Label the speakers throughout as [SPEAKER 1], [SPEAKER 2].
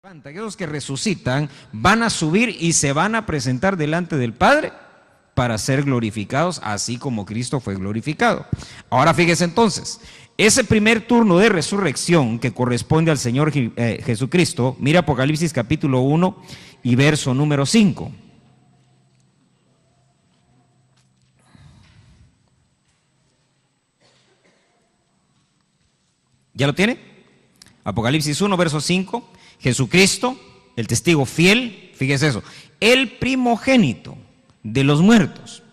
[SPEAKER 1] Aquellos que resucitan van a subir y se van a presentar delante del Padre para ser glorificados, así como Cristo fue glorificado. Ahora fíjese entonces, ese primer turno de resurrección que corresponde al Señor Jesucristo, mira Apocalipsis capítulo 1 y verso número 5. ¿Ya lo tiene? Apocalipsis 1, verso 5. Jesucristo, el testigo fiel, fíjese eso, el primogénito de los muertos.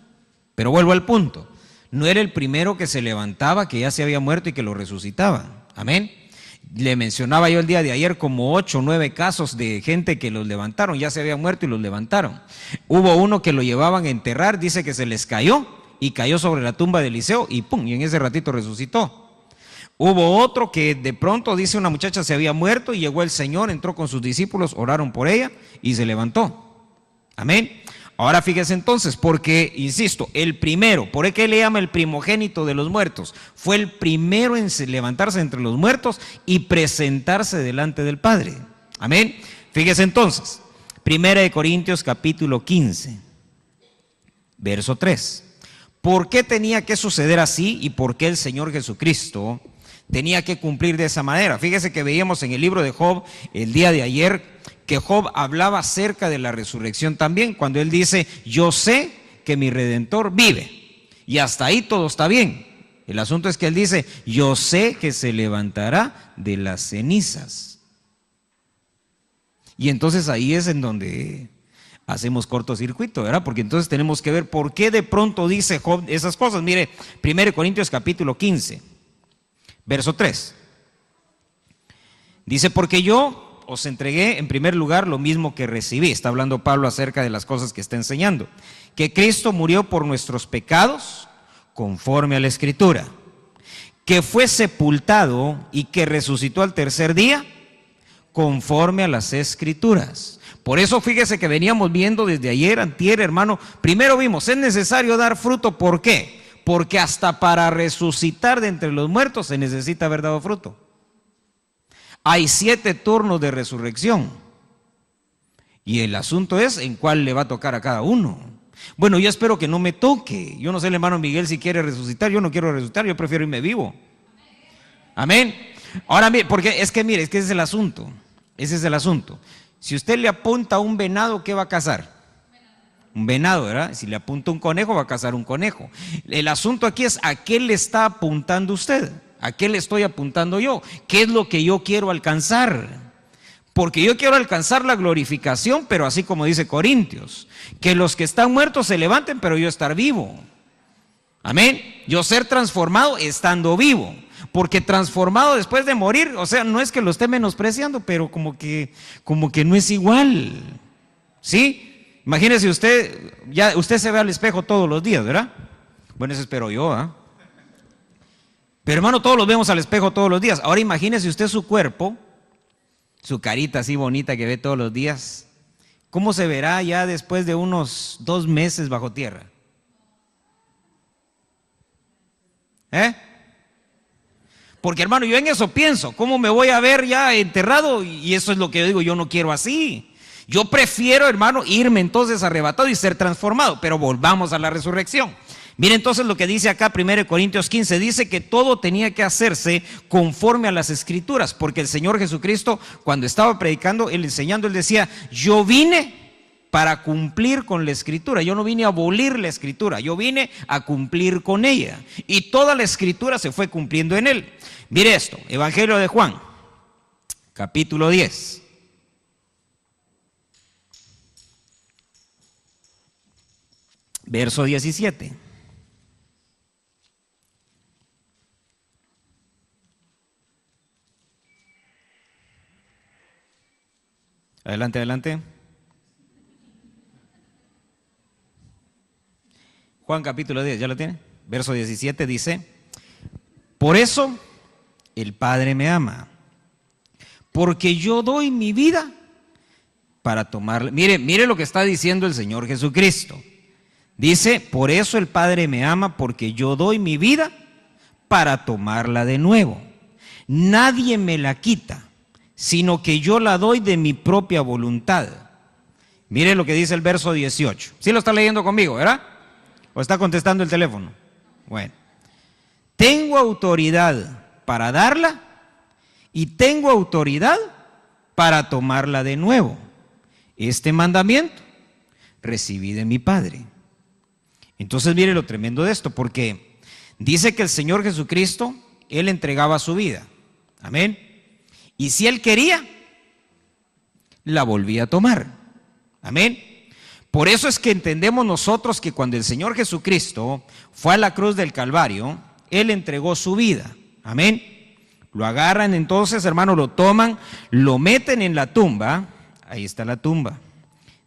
[SPEAKER 1] Pero vuelvo al punto, no era el primero que se levantaba, que ya se había muerto y que lo resucitaban. Amén. Le mencionaba yo el día de ayer como 8 o 9 casos de gente que los levantaron, ya se había muerto y los levantaron. Hubo uno que lo llevaban a enterrar, dice que se les cayó y cayó sobre la tumba de Eliseo y ¡pum! Y en ese ratito resucitó. Hubo otro que de pronto, dice, una muchacha se había muerto y llegó el Señor, entró con sus discípulos, oraron por ella y se levantó. Amén. Ahora fíjese entonces, porque, insisto, el primero, ¿por qué le llama el primogénito de los muertos? Fue el primero en levantarse entre los muertos y presentarse delante del Padre. Amén. Fíjese entonces, 1 Corintios capítulo 15, verso 3. ¿Por qué tenía que suceder así y por qué el Señor Jesucristo tenía que cumplir de esa manera? Fíjese que veíamos en el libro de Job el día de ayer que Job hablaba acerca de la resurrección también, cuando él dice, yo sé que mi Redentor vive, y hasta ahí todo está bien. El asunto es que él dice, yo sé que se levantará de las cenizas. Y entonces ahí es en donde hacemos cortocircuito, ¿verdad? Porque entonces tenemos que ver por qué de pronto dice Job esas cosas. Mire, 1 Corintios capítulo 15, verso 3. Dice, porque yo os entregué en primer lugar lo mismo que recibí. Está hablando Pablo acerca de las cosas que está enseñando. Que Cristo murió por nuestros pecados conforme a la Escritura. Que fue sepultado y que resucitó al tercer día conforme a las Escrituras. Por eso fíjese que veníamos viendo desde ayer, antier, hermano. Primero vimos, es necesario dar fruto. ¿Por qué? Porque hasta para resucitar de entre los muertos se necesita haber dado fruto. Hay 7 turnos de resurrección. Y el asunto es en cuál le va a tocar a cada uno. Bueno, yo espero que no me toque. Yo no sé el hermano Miguel si quiere resucitar. Yo no quiero resucitar, yo prefiero irme vivo. Amén. Ahora, porque es que mire, es que ese es el asunto. Ese es el asunto. Si usted le apunta a un venado, ¿qué va a cazar? Un venado, ¿verdad? Si le apunta un conejo, va a cazar un conejo. El asunto aquí es ¿a qué le está apuntando usted? ¿A qué le estoy apuntando yo? ¿Qué es lo que yo quiero alcanzar? Porque yo quiero alcanzar la glorificación, pero así como dice Corintios, que los que están muertos se levanten, pero yo estar vivo. Amén. Yo ser transformado estando vivo. Porque transformado después de morir, o sea, no es que lo esté menospreciando, pero como que no es igual. ¿Sí? Imagínese usted, ya usted se ve al espejo todos los días, ¿verdad? Bueno, eso espero yo, ¿ah? Pero hermano, todos los vemos al espejo todos los días. Ahora imagínese usted su cuerpo, su carita así bonita que ve todos los días. ¿Cómo se verá ya después de unos 2 meses bajo tierra? Porque hermano, yo en eso pienso, ¿cómo me voy a ver ya enterrado? Y eso es lo que yo digo, yo no quiero así. Yo prefiero, hermano, irme entonces arrebatado y ser transformado. Pero volvamos a la resurrección. Mire entonces lo que dice acá 1 Corintios 15, dice que todo tenía que hacerse conforme a las Escrituras, porque el Señor Jesucristo, cuando estaba predicando, él enseñando, él decía, yo vine para cumplir con la Escritura, yo no vine a abolir la Escritura, yo vine a cumplir con ella, y toda la Escritura se fue cumpliendo en él. Mire esto, Evangelio de Juan, capítulo 10. Verso 17. Adelante, adelante. Juan capítulo 10, ¿ya lo tiene? Verso 17 dice, por eso el Padre me ama, porque yo doy mi vida para tomarla. Mire lo que está diciendo el Señor Jesucristo. Dice, por eso el Padre me ama, porque yo doy mi vida para tomarla de nuevo. Nadie me la quita, sino que yo la doy de mi propia voluntad. Mire lo que dice el verso 18. ¿Sí lo está leyendo conmigo, verdad? ¿O está contestando el teléfono? Bueno. Tengo autoridad para darla y tengo autoridad para tomarla de nuevo. Este mandamiento recibí de mi Padre. Entonces mire lo tremendo de esto, porque dice que el Señor Jesucristo, Él entregaba su vida. Amén. Y si Él quería, la volvía a tomar. Amén. Por eso es que entendemos nosotros que cuando el Señor Jesucristo fue a la cruz del Calvario, Él entregó su vida. Amén. Lo agarran entonces, hermano, lo toman, lo meten en la tumba. Ahí está la tumba.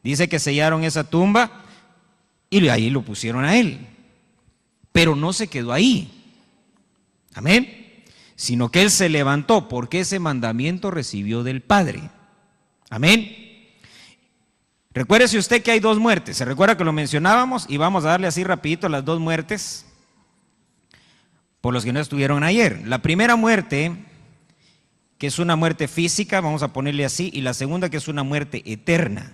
[SPEAKER 1] Dice que sellaron esa tumba y ahí lo pusieron a Él. Pero no se quedó ahí. Amén. Sino que Él se levantó porque ese mandamiento recibió del Padre. Amén. Recuérdese usted que hay dos muertes. Se recuerda que lo mencionábamos y vamos a darle así rapidito las dos muertes por los que no estuvieron ayer. La primera muerte, que es una muerte física, vamos a ponerle así, y la segunda que es una muerte eterna.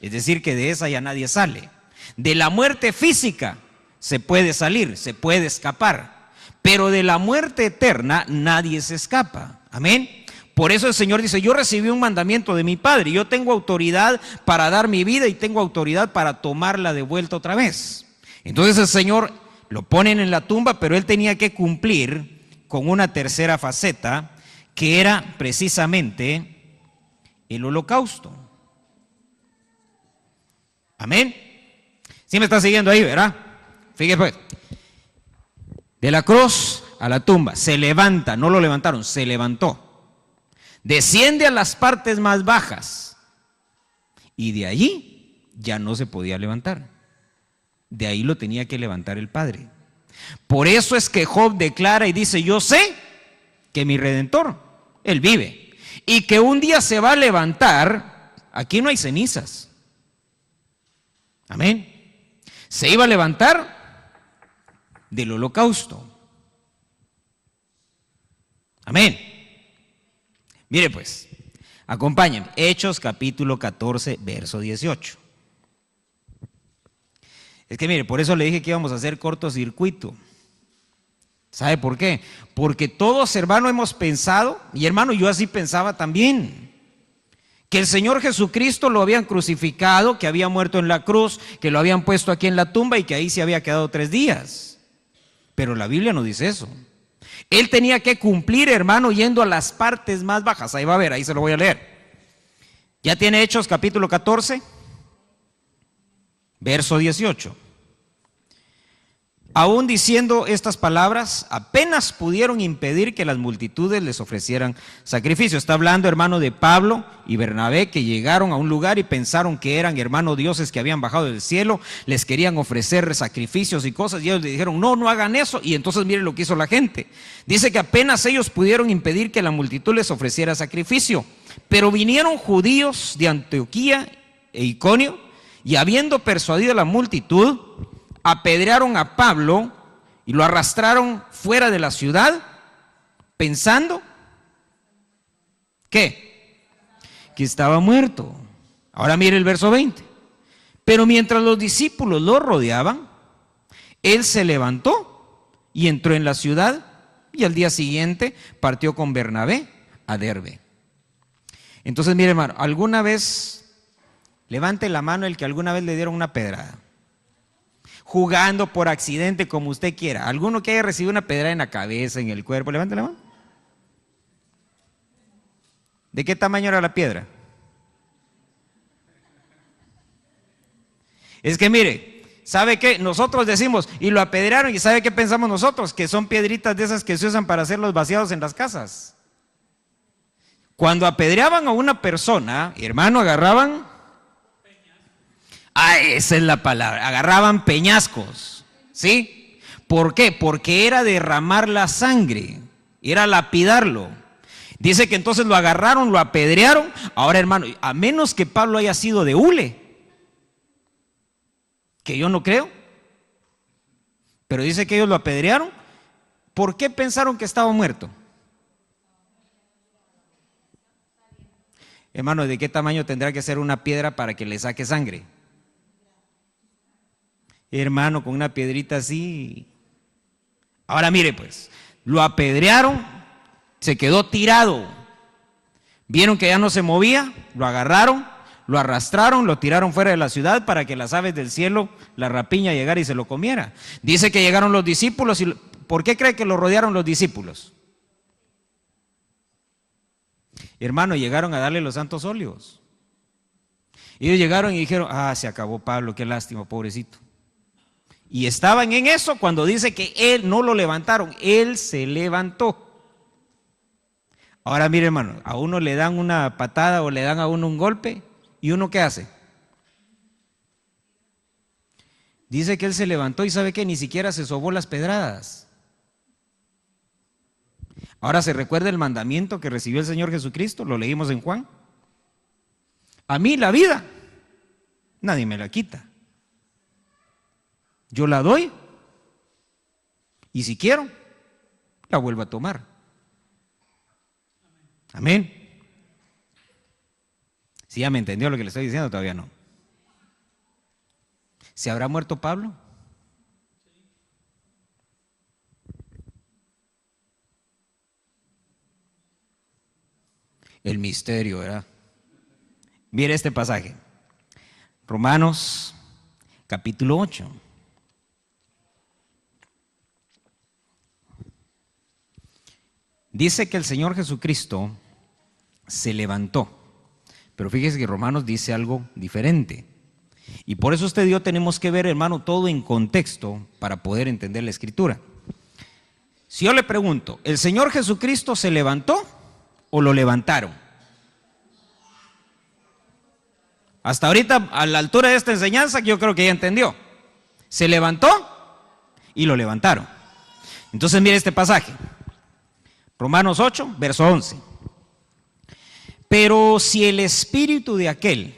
[SPEAKER 1] Es decir, que de esa ya nadie sale. De la muerte física se puede salir, se puede escapar, pero de la muerte eterna nadie se escapa. Amén. Por eso el Señor dice, yo recibí un mandamiento de mi Padre, yo tengo autoridad para dar mi vida y tengo autoridad para tomarla de vuelta otra vez. Entonces el Señor lo ponen en la tumba, pero Él tenía que cumplir con una tercera faceta, que era precisamente el holocausto. Amén. ¿Sí me está siguiendo ahí, verdad? Fíjese pues, de la cruz a la tumba, se levanta, no lo levantaron, se levantó. Desciende a las partes más bajas y de allí ya no se podía levantar. De ahí lo tenía que levantar el Padre. Por eso es que Job declara y dice, yo sé que mi Redentor, Él vive, y que un día se va a levantar. Aquí no hay cenizas. Amén. Se iba a levantar del holocausto. Amén. Mire pues, acompáñenme. Hechos capítulo 14, verso 18. Es que mire, por eso le dije que íbamos a hacer cortocircuito. ¿Sabe por qué? Porque todos, hermano, hemos pensado, y hermano, yo así pensaba también, que el Señor Jesucristo lo habían crucificado, que había muerto en la cruz, que lo habían puesto aquí en la tumba y que ahí se había quedado 3 días. Pero la Biblia no dice eso. Él tenía que cumplir, hermano, yendo a las partes más bajas. Ahí va a ver, ahí se lo voy a leer. Ya tiene Hechos capítulo 14, verso 18. Aún diciendo estas palabras, apenas pudieron impedir que las multitudes les ofrecieran sacrificio. Está hablando, hermano, de Pablo y Bernabé, que llegaron a un lugar y pensaron que eran, hermano, dioses que habían bajado del cielo, les querían ofrecer sacrificios y cosas, y ellos le dijeron, no, no hagan eso. Y entonces miren lo que hizo la gente. Dice que apenas ellos pudieron impedir que la multitud les ofreciera sacrificio, pero vinieron judíos de Antioquía e Iconio, y habiendo persuadido a la multitud, apedrearon a Pablo y lo arrastraron fuera de la ciudad, pensando ¿qué? Que estaba muerto. Ahora mire el verso 20. Pero mientras los discípulos lo rodeaban, él se levantó y entró en la ciudad, y al día siguiente partió con Bernabé a Derbe. Entonces mire, hermano, alguna vez, levante la mano el que alguna vez le dieron una pedrada, jugando por accidente, como usted quiera. Alguno que haya recibido una pedrada en la cabeza, en el cuerpo, levante la mano. ¿De qué tamaño era la piedra? Es que mire, ¿sabe qué? Nosotros decimos, y lo apedrearon, y ¿sabe qué pensamos nosotros? Que son piedritas de esas que se usan para hacer los vaciados en las casas. Cuando apedreaban a una persona, hermano, agarraban, esa es la palabra, agarraban peñascos, ¿sí? ¿Por qué? Porque era derramar la sangre, era lapidarlo. Dice que entonces lo agarraron, lo apedrearon. Ahora, hermano, a menos que Pablo haya sido de hule, que yo no creo, pero dice que ellos lo apedrearon. ¿Por qué pensaron que estaba muerto? Hermano, ¿de qué tamaño tendrá que ser una piedra para que le saque sangre? Hermano, con una piedrita así. Ahora mire pues, lo apedrearon, se quedó tirado. Vieron que ya no se movía, lo agarraron, lo arrastraron, lo tiraron fuera de la ciudad para que las aves del cielo, la rapiña, llegara y se lo comiera. Dice que llegaron los discípulos y ¿por qué cree que lo rodearon los discípulos? Hermano, llegaron a darle los santos óleos. Ellos llegaron y dijeron, se acabó Pablo, qué lástima, pobrecito. Y estaban en eso cuando dice que él no lo levantaron, él se levantó. Ahora mire, hermano, a uno le dan una patada o le dan a uno un golpe, ¿y uno qué hace? Dice que él se levantó y sabe que ni siquiera se sobó las pedradas. Ahora se recuerda el mandamiento que recibió el Señor Jesucristo, lo leímos en Juan. A mí la vida, nadie me la quita. Yo la doy y si quiero, la vuelvo a tomar. Amén. Si ya me entendió lo que le estoy diciendo, todavía no. ¿Se habrá muerto Pablo? El misterio, ¿verdad? Mire este pasaje. Romanos capítulo 8. Dice que el Señor Jesucristo se levantó, pero fíjese que Romanos dice algo diferente. Y por eso usted y yo tenemos que ver, hermano, todo en contexto para poder entender la Escritura. Si yo le pregunto, ¿el Señor Jesucristo se levantó o lo levantaron? Hasta ahorita, a la altura de esta enseñanza, yo creo que ya entendió. Se levantó y lo levantaron. Entonces mire este pasaje. Romanos 8, verso 11. Pero si el espíritu de aquel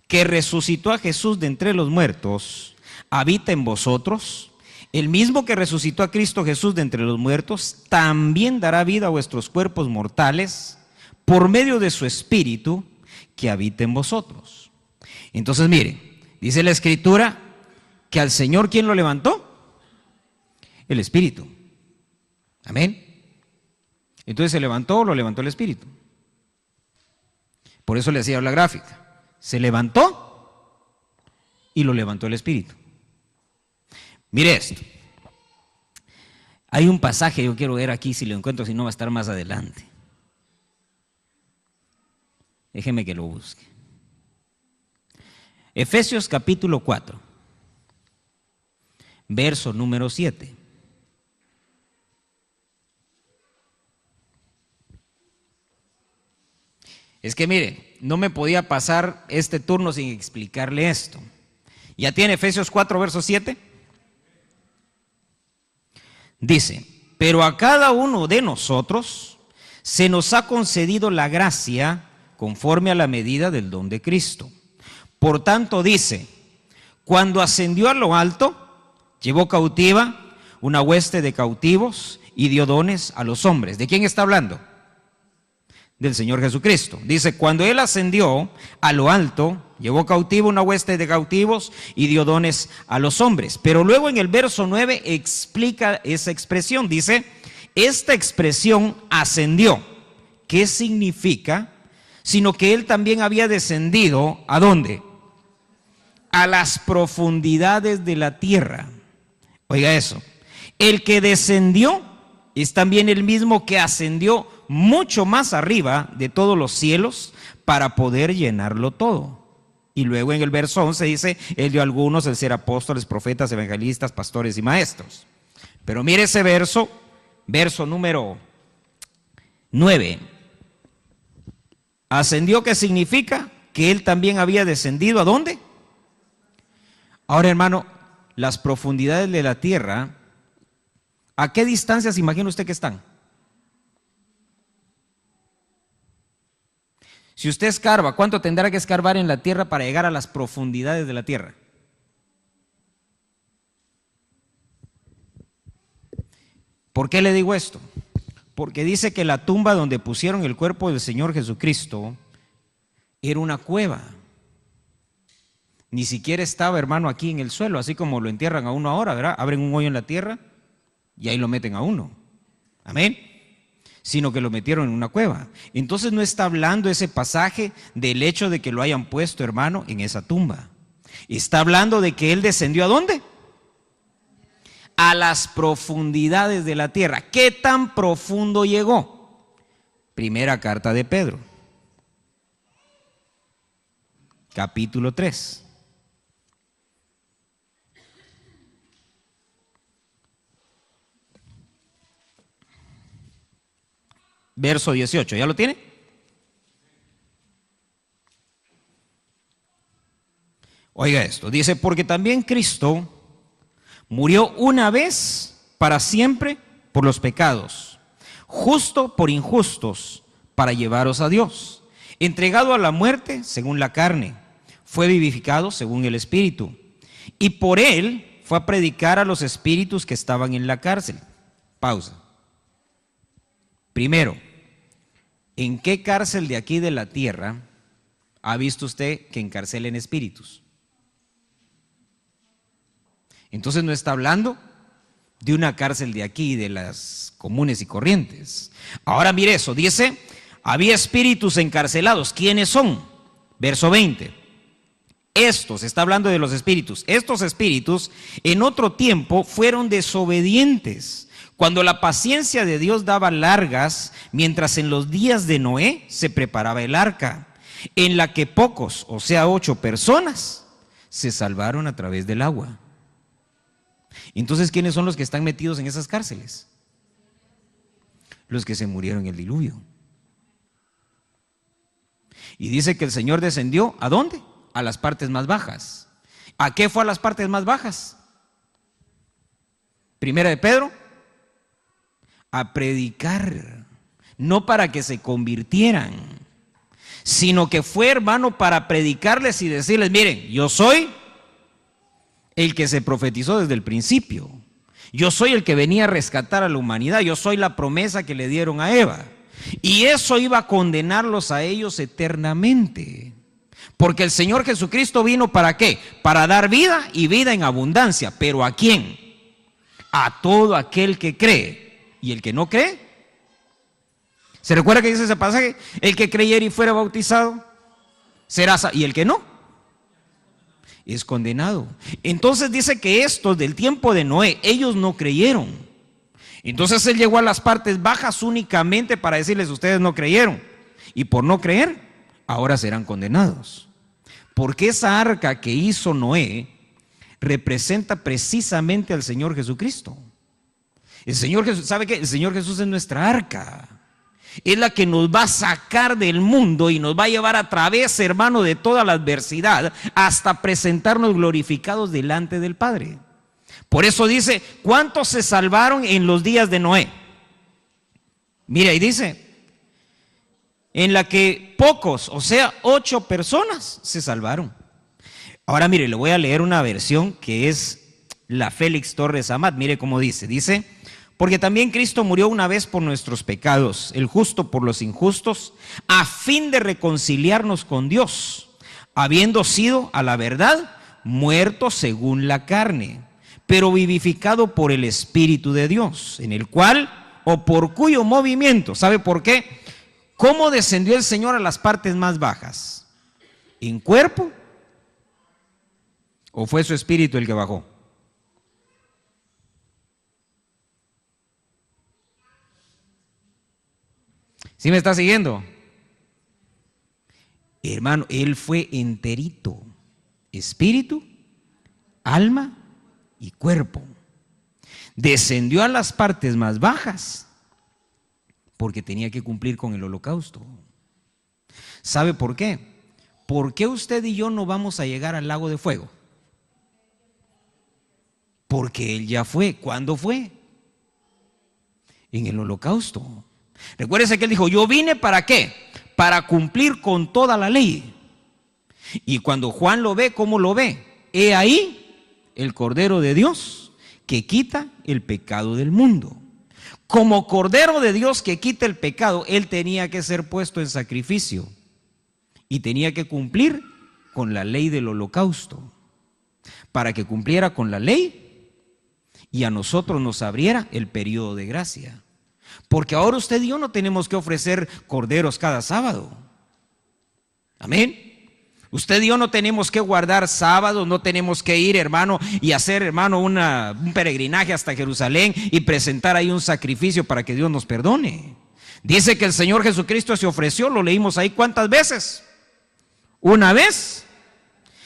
[SPEAKER 1] que resucitó a Jesús de entre los muertos habita en vosotros, el mismo que resucitó a Cristo Jesús de entre los muertos, también dará vida a vuestros cuerpos mortales por medio de su espíritu que habita en vosotros. Entonces mire, dice la Escritura que al Señor, ¿quién lo levantó? El Espíritu. Amén. Entonces se levantó o lo levantó el Espíritu. Por eso le hacía la gráfica. Se levantó y lo levantó el Espíritu. Mire esto. Hay un pasaje, yo quiero ver aquí si lo encuentro, si no va a estar más adelante. Déjeme que lo busque. Efesios capítulo 4, verso número 7. Es que mire, no me podía pasar este turno sin explicarle esto. ¿Ya tiene Efesios 4, verso 7? Dice, pero a cada uno de nosotros se nos ha concedido la gracia conforme a la medida del don de Cristo. Por tanto dice, cuando ascendió a lo alto, llevó cautiva una hueste de cautivos y dio dones a los hombres. ¿De quién está hablando? Del Señor Jesucristo. Dice, cuando Él ascendió a lo alto, llevó cautivo una hueste de cautivos y dio dones a los hombres. Pero luego en el verso 9 explica esa expresión. Dice, esta expresión ascendió. ¿Qué significa? Sino que Él también había descendido, ¿a dónde? A las profundidades de la tierra. Oiga eso. El que descendió es también el mismo que ascendió mucho más arriba de todos los cielos para poder llenarlo todo. Y luego en el verso 11 dice, Él dio a algunos el ser apóstoles, profetas, evangelistas, pastores y maestros. Pero mire ese verso número 9. ¿Ascendió qué significa? Que Él también había descendido, ¿a dónde? Ahora, hermano, las profundidades de la tierra, ¿a qué distancia se imagina usted que están? Si usted escarba, ¿cuánto tendrá que escarbar en la tierra para llegar a las profundidades de la tierra? ¿Por qué le digo esto? Porque dice que la tumba donde pusieron el cuerpo del Señor Jesucristo Era una cueva. Ni siquiera estaba, hermano, aquí en el suelo, así como lo entierran a uno ahora, ¿verdad? Abren un hoyo en la tierra y ahí lo meten a uno. Amén. Sino que lo metieron en una cueva. Entonces no está hablando ese pasaje del hecho de que lo hayan puesto, hermano, en esa tumba. Está hablando de que él descendió ¿a dónde? A las profundidades de la tierra. ¿Qué tan profundo llegó? Primera carta de Pedro, capítulo 3. Verso 18, ¿ya lo tiene? Oiga esto, dice, porque también Cristo murió una vez para siempre por los pecados, justo por injustos, para llevaros a Dios. Entregado a la muerte según la carne, fue vivificado según el Espíritu, y por él fue a predicar a los espíritus que estaban en la cárcel. Pausa. Primero, ¿en qué cárcel de aquí de la tierra ha visto usted que encarcelen espíritus? Entonces no está hablando de una cárcel de aquí, de las comunes y corrientes. Ahora mire eso, dice, había espíritus encarcelados. ¿Quiénes son? Verso 20. Estos, está hablando de los espíritus, estos espíritus en otro tiempo fueron desobedientes, cuando la paciencia de Dios daba largas, mientras en los días de Noé se preparaba el arca, en la que pocos, o sea 8 personas, se salvaron a través del agua. Entonces, ¿quiénes son los que están metidos en esas cárceles? Los que se murieron en el diluvio. Y dice que el Señor descendió, ¿a dónde? A las partes más bajas. ¿A qué fue a las partes más bajas? Primera de Pedro, a predicar, no para que se convirtieran, sino que fue, hermano, para predicarles y decirles, miren, yo soy el que se profetizó desde el principio, yo soy el que venía a rescatar a la humanidad, yo soy la promesa que le dieron a Eva, y eso iba a condenarlos a ellos eternamente, porque el Señor Jesucristo vino ¿para qué? Para dar vida y vida en abundancia. ¿Pero a quién? A todo aquel que cree. ¿Y el que no cree? ¿Se recuerda que dice ese pasaje? El que creyera y fuera bautizado será salvo, y el que no es condenado. Entonces dice que estos del tiempo de Noé, ellos no creyeron. Entonces él llegó a las partes bajas únicamente para decirles, ustedes no creyeron, y por no creer ahora serán condenados. Porque esa arca que hizo Noé representa precisamente al Señor Jesucristo. El Señor Jesús, ¿sabe qué? El Señor Jesús es nuestra arca. Es la que nos va a sacar del mundo y nos va a llevar a través, hermano, de toda la adversidad hasta presentarnos glorificados delante del Padre. Por eso dice, ¿cuántos se salvaron en los días de Noé? Mira, y dice, en la que pocos, o sea, 8 personas se salvaron. Ahora mire, le voy a leer una versión que es la Félix Torres Amat. Mire cómo dice, porque también Cristo murió una vez por nuestros pecados, el justo por los injustos, a fin de reconciliarnos con Dios, habiendo sido a la verdad muerto según la carne, pero vivificado por el Espíritu de Dios, en el cual, o por cuyo movimiento, ¿sabe por qué? ¿Cómo descendió el Señor a las partes más bajas? ¿En cuerpo? ¿O fue su Espíritu el que bajó? ¿Sí me está siguiendo? Hermano, él fue enterito, espíritu, alma y cuerpo. Descendió a las partes más bajas porque tenía que cumplir con el holocausto. ¿Sabe por qué? ¿Por qué usted y yo no vamos a llegar al lago de fuego? Porque él ya fue. ¿Cuándo fue? En el holocausto. Recuérdese que él dijo, yo vine ¿para qué? Para cumplir con toda la ley. Y cuando Juan lo ve, ¿cómo lo ve? He ahí el Cordero de Dios que quita el pecado del mundo. Como Cordero de Dios que quita el pecado, él tenía que ser puesto en sacrificio. y tenía que cumplir con la ley del holocausto, para que cumpliera con la ley y a nosotros nos abriera el periodo de gracia. Porque ahora usted y yo no tenemos que ofrecer corderos cada sábado. Amén. Usted y yo no tenemos que guardar sábados, no tenemos que ir, hermano, y hacer, hermano, un peregrinaje hasta Jerusalén y presentar ahí un sacrificio para que Dios nos perdone. Dice que el Señor Jesucristo se ofreció, lo leímos ahí, ¿cuántas veces? Una vez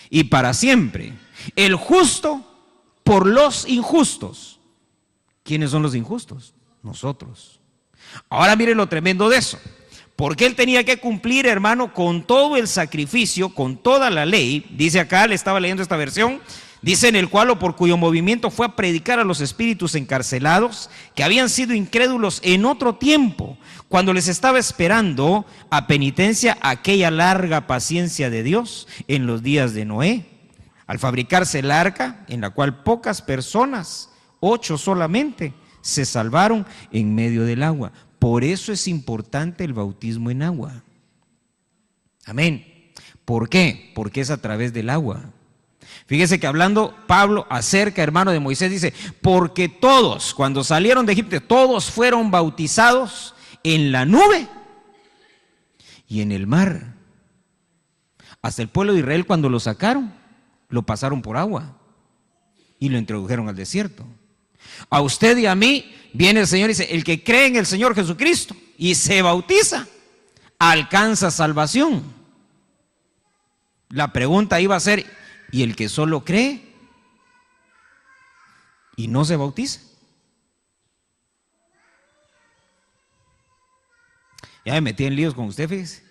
[SPEAKER 1] y para siempre. El justo por los injustos. ¿Quiénes son los injustos? Nosotros. Ahora mire lo tremendo de eso. Porque él tenía que cumplir, hermano, con todo el sacrificio, con toda la ley. Dice acá, le estaba leyendo esta versión, dice: en el cual o por cuyo movimiento fue a predicar a los espíritus encarcelados que habían sido incrédulos en otro tiempo, cuando les estaba esperando a penitencia aquella larga paciencia de Dios en los días de Noé, al fabricarse el arca, en la cual pocas personas, 8 solamente, se salvaron en medio del agua. Por eso es importante el bautismo en agua. Amén. ¿Por qué? Porque es a través del agua. Fíjese que hablando Pablo acerca, hermano, de Moisés, dice: porque todos, cuando salieron de Egipto, todos fueron bautizados en la nube y en el mar. Hasta el pueblo de Israel, cuando lo sacaron, lo pasaron por agua y lo introdujeron al desierto. A usted y a mí viene el Señor y dice: el que cree en el Señor Jesucristo y se bautiza, alcanza salvación. La pregunta iba a ser: ¿y el que solo cree y no se bautiza? Ya me metí en líos con usted, fíjese.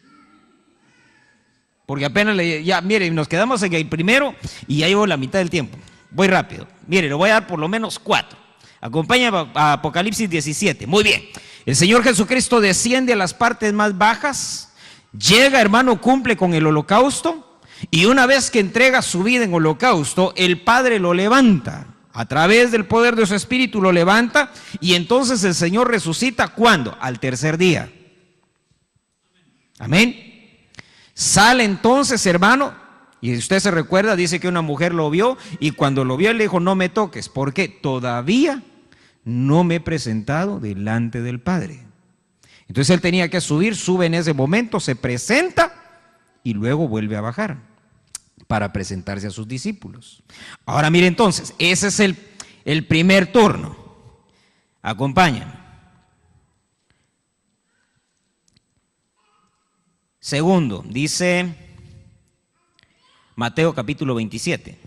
[SPEAKER 1] Porque apenas ya, mire, nos quedamos en el primero y ya llevo la mitad del tiempo. Voy rápido. Mire, le voy a dar por lo menos 4. Acompáñame a Apocalipsis 17. Muy bien. El Señor Jesucristo desciende a las partes más bajas, llega, hermano, cumple con el holocausto, y una vez que entrega su vida en holocausto, el Padre lo levanta. A través del poder de su Espíritu lo levanta, y entonces el Señor resucita. ¿Cuándo? Al tercer día. Amén. Sale entonces, hermano, y usted se recuerda, dice que una mujer lo vio, y cuando lo vio, él le dijo: no me toques, porque todavía no me he presentado delante del Padre. Entonces él tenía que subir, sube en ese momento, se presenta y luego vuelve a bajar para presentarse a sus discípulos. Ahora mire entonces, ese es el primer turno. Acompáñame. Segundo, dice Mateo capítulo 27,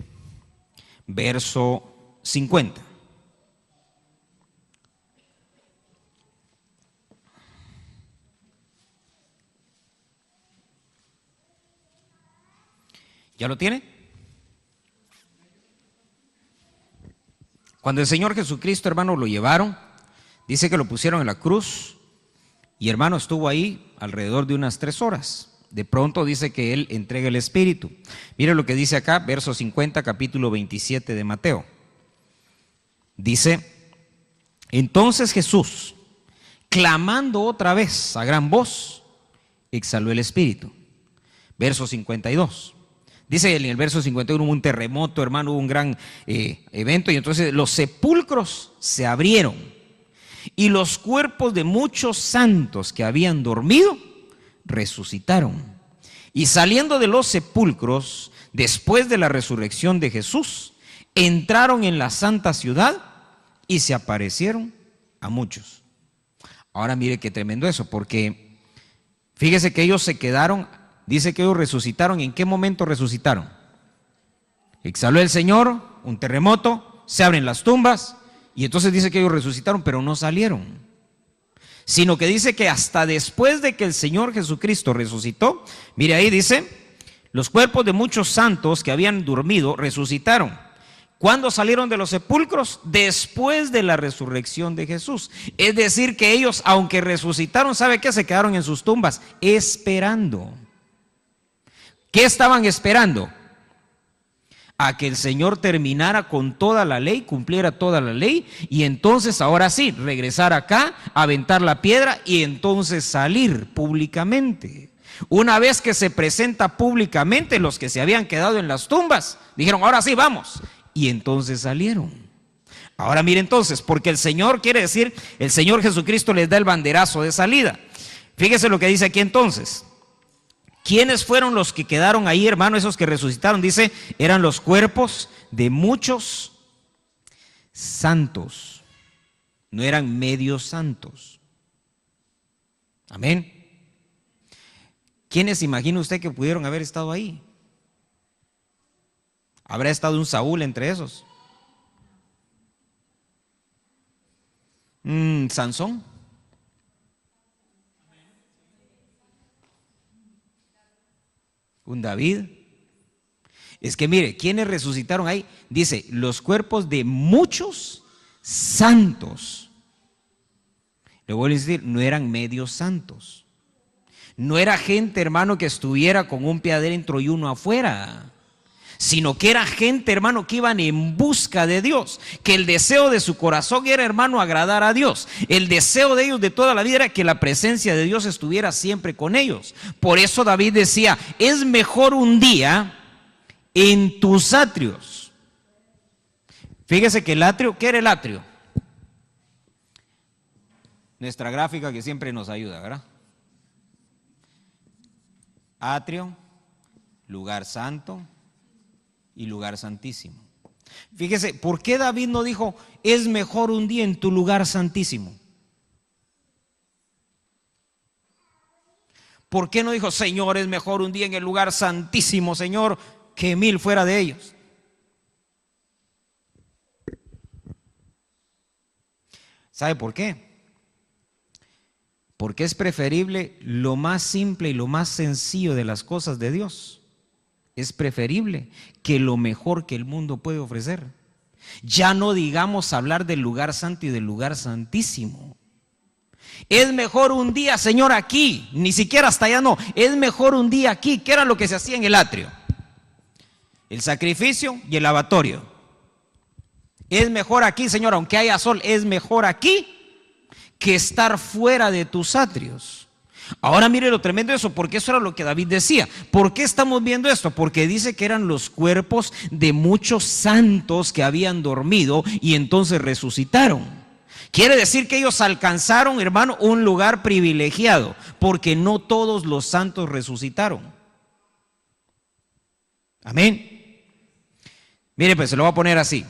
[SPEAKER 1] verso 50. ¿Ya lo tiene? Cuando el Señor Jesucristo, hermano, lo llevaron, dice que lo pusieron en la cruz y, hermano, estuvo ahí alrededor de unas 3 horas. De pronto dice que Él entrega el Espíritu. Mire lo que dice acá, verso 50, capítulo 27 de Mateo. Dice: entonces Jesús, clamando otra vez a gran voz, exhaló el Espíritu. Verso 52. Dice en el verso 51, hubo un terremoto, hermano, hubo un gran evento, y entonces los sepulcros se abrieron y los cuerpos de muchos santos que habían dormido resucitaron. Y saliendo de los sepulcros, después de la resurrección de Jesús, entraron en la santa ciudad y se aparecieron a muchos. Ahora mire qué tremendo eso, porque fíjese que ellos se quedaron. Dice que ellos resucitaron. ¿En qué momento resucitaron? Exhaló el Señor, un terremoto, se abren las tumbas, y entonces dice que ellos resucitaron, pero no salieron. Sino que dice que hasta después de que el Señor Jesucristo resucitó, mire ahí dice, los cuerpos de muchos santos que habían dormido resucitaron. ¿Cuándo salieron de los sepulcros? Después de la resurrección de Jesús. Es decir, que ellos, aunque resucitaron, ¿sabe qué? Se quedaron en sus tumbas, esperando. ¿Qué estaban esperando? A que el Señor terminara con toda la ley, cumpliera toda la ley, y entonces ahora sí, regresar acá, aventar la piedra y entonces salir públicamente. Una vez que se presenta públicamente, los que se habían quedado en las tumbas dijeron: ahora sí, vamos. Y entonces salieron. Ahora mire entonces, porque el Señor, quiere decir, el Señor Jesucristo les da el banderazo de salida. Fíjese lo que dice aquí entonces. ¿Quiénes fueron los que quedaron ahí, hermano? Esos que resucitaron, dice, eran los cuerpos de muchos santos. No eran medios santos. Amén. ¿Quiénes imagina usted que pudieron haber estado ahí? ¿Habrá estado un Saúl entre esos? ¿Sansón? ¿Un David? Es que mire, ¿quiénes resucitaron ahí? Dice, los cuerpos de muchos santos. Le voy a decir, no eran medios santos. No era gente, hermano, que estuviera con un pie adentro y uno afuera, sino que era gente, hermano, que iban en busca de Dios, que el deseo de su corazón era, hermano, agradar a Dios. El deseo de ellos de toda la vida era que la presencia de Dios estuviera siempre con ellos. Por eso David decía, es mejor un día en tus atrios. Fíjese que el atrio, ¿qué era el atrio? Nuestra gráfica que siempre nos ayuda, ¿verdad? Atrio, lugar santo y lugar santísimo. Fíjese, ¿por qué David no dijo, es mejor un día en tu lugar santísimo? ¿Por qué no dijo, Señor, es mejor un día en el lugar santísimo, Señor, que 1000 fuera de ellos? ¿Sabe por qué? Porque es preferible lo más simple y lo más sencillo de las cosas de Dios. Es preferible que lo mejor que el mundo puede ofrecer. Ya no digamos hablar del lugar santo y del lugar santísimo. Es mejor un día, Señor, aquí, ni siquiera hasta allá no, es mejor un día aquí. ¿Qué era lo que se hacía en el atrio? El sacrificio y el lavatorio. Es mejor aquí, Señor, aunque haya sol, es mejor aquí que estar fuera de tus atrios. Ahora mire lo tremendo de eso, porque eso era lo que David decía. ¿Por qué estamos viendo esto? Porque dice que eran los cuerpos de muchos santos que habían dormido y entonces resucitaron. Quiere decir que ellos alcanzaron, hermano, un lugar privilegiado, porque no todos los santos resucitaron. Amén. Mire, pues se lo voy a poner así.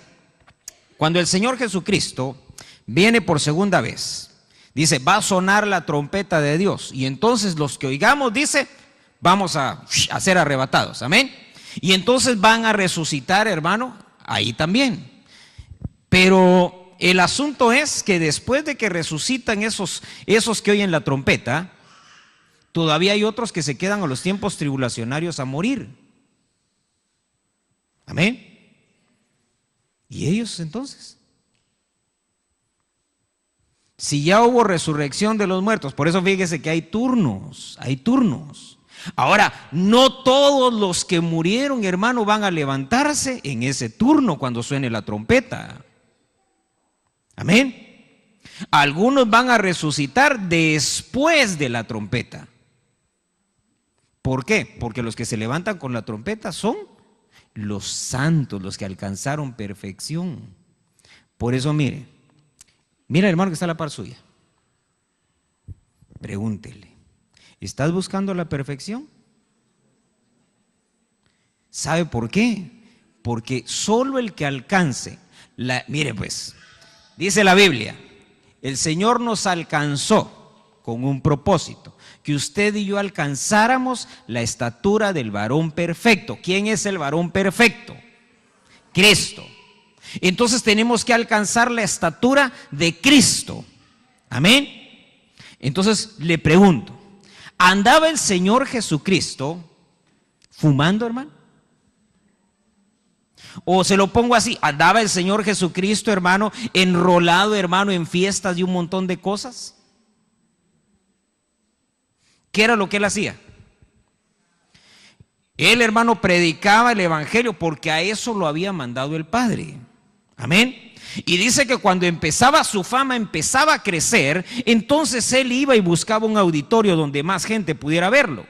[SPEAKER 1] Cuando el Señor Jesucristo viene por segunda vez, dice, va a sonar la trompeta de Dios. Y entonces los que oigamos, dice, vamos a ser arrebatados. Amén. Y entonces van a resucitar, hermano, ahí también. Pero el asunto es que después de que resucitan esos que oyen la trompeta, todavía hay otros que se quedan a los tiempos tribulacionarios a morir. Amén. ¿Y ellos entonces? Si ya hubo resurrección de los muertos, por eso fíjese que hay turnos, hay turnos. Ahora, no todos los que murieron, hermano, van a levantarse en ese turno cuando suene la trompeta. Amén. Algunos van a resucitar después de la trompeta. ¿Por qué? Porque los que se levantan con la trompeta son los santos, los que alcanzaron perfección. Por eso mire, mira hermano que está a la par suya, pregúntele, ¿estás buscando la perfección? ¿Sabe por qué? Porque solo el que alcance mire pues, dice la Biblia, el Señor nos alcanzó con un propósito, que usted y yo alcanzáramos la estatura del varón perfecto. ¿Quién es el varón perfecto? Cristo. Entonces tenemos que alcanzar la estatura de Cristo. Amén. Entonces le pregunto, ¿andaba el Señor Jesucristo fumando, hermano? O se lo pongo así, ¿andaba el Señor Jesucristo, hermano, enrolado, hermano, en fiestas y un montón de cosas? ¿Qué era lo que él hacía? Él, hermano, predicaba el evangelio porque a eso lo había mandado el Padre. Amén. Y dice que cuando empezaba su fama, empezaba a crecer, entonces él iba y buscaba un auditorio donde más gente pudiera verlo.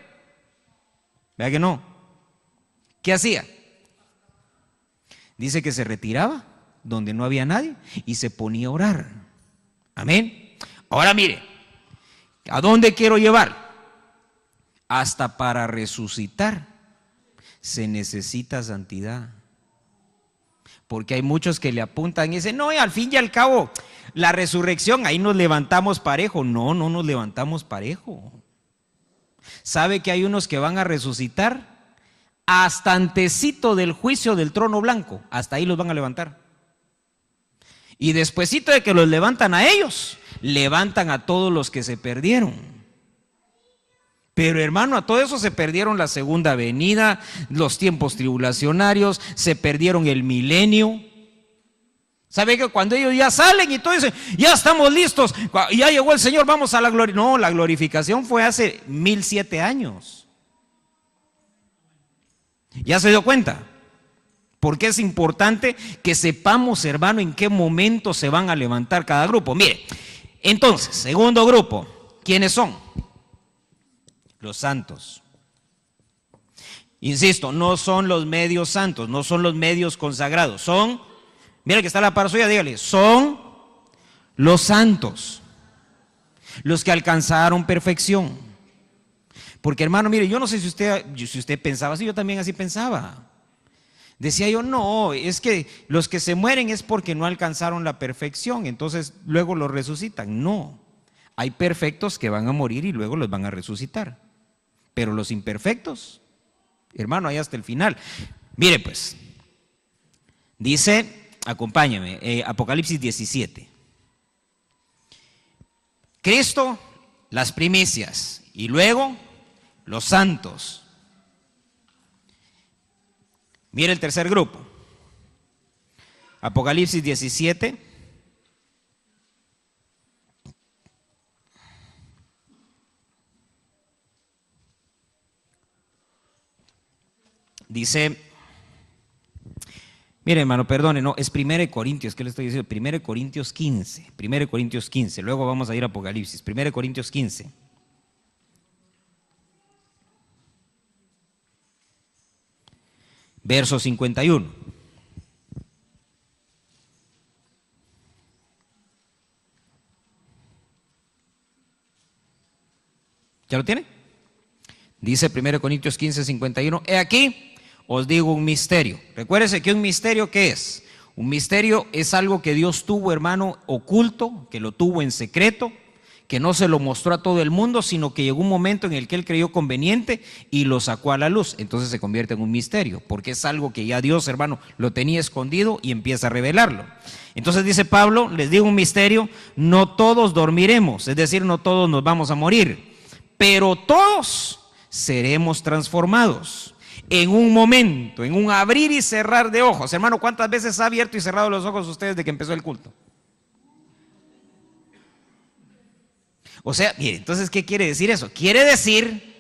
[SPEAKER 1] ¿Verdad que no? ¿Qué hacía? Dice que se retiraba donde no había nadie y se ponía a orar. Amén. Ahora mire, ¿a dónde quiero llevar? Hasta para resucitar se necesita santidad. Porque hay muchos que le apuntan y dicen, no, y al fin y al cabo, la resurrección, ahí nos levantamos parejo. No, no nos levantamos parejo. ¿Sabe que hay unos que van a resucitar hasta antecito del juicio del trono blanco? Hasta ahí los van a levantar. Y despuesito de que los levantan a ellos, levantan a todos los que se perdieron. Pero hermano, a todo eso se perdieron la segunda venida, los tiempos tribulacionarios, se perdieron el milenio. ¿Sabe que cuando ellos ya salen y todo dicen, ya estamos listos, ya llegó el Señor, vamos a la gloria? No, la glorificación fue hace 1007 años. ¿Ya se dio cuenta? Porque es importante que sepamos, hermano, en qué momento se van a levantar cada grupo. Mire, entonces, segundo grupo, ¿quiénes son? Los santos. Insisto, no son los medios santos, no son los medios consagrados, son, mira que está la par suya, dígale, son los santos, los que alcanzaron perfección. Porque hermano, mire, yo no sé si usted pensaba así, yo también así pensaba. Decía yo, no, es que los que se mueren es porque no alcanzaron la perfección, entonces luego los resucitan. No, hay perfectos que van a morir y luego los van a resucitar. Pero los imperfectos, hermano, ahí hasta el final. Mire pues, dice, acompáñame, Apocalipsis 17. Cristo, las primicias, y luego los santos. Mire el tercer grupo. Apocalipsis 17. Dice, mire hermano, perdone, no, es 1 Corintios, ¿qué le estoy diciendo? 1 Corintios 15, 1 Corintios 15, luego vamos a ir a Apocalipsis, 1 Corintios 15. Verso 51. ¿Ya lo tiene? Dice 1 Corintios 15, 51, he aquí, os digo un misterio. Recuérdese que un misterio, ¿qué es? Un misterio es algo que Dios tuvo, hermano, oculto, que lo tuvo en secreto, que no se lo mostró a todo el mundo, sino que llegó un momento en el que Él creyó conveniente y lo sacó a la luz. Entonces se convierte en un misterio, porque es algo que ya Dios, hermano, lo tenía escondido y empieza a revelarlo. Entonces dice Pablo, les digo un misterio, no todos dormiremos, es decir, no todos nos vamos a morir, pero todos seremos transformados. En un momento, en un abrir y cerrar de ojos. Hermano, ¿cuántas veces ha abierto y cerrado los ojos ustedes desde que empezó el culto? O sea, mire, entonces, ¿qué quiere decir eso? Quiere decir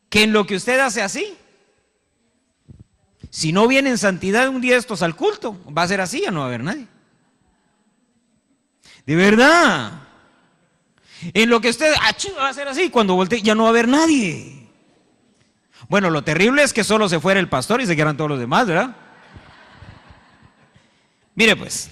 [SPEAKER 1] que en lo que usted hace así, si no viene en santidad un día estos al culto, va a ser así, ya no va a haber nadie. De verdad. En lo que usted va a ser así, cuando voltee ya no va a haber nadie. Bueno, lo terrible es que solo se fuera el pastor y se quedaran todos los demás, ¿verdad? Mire pues,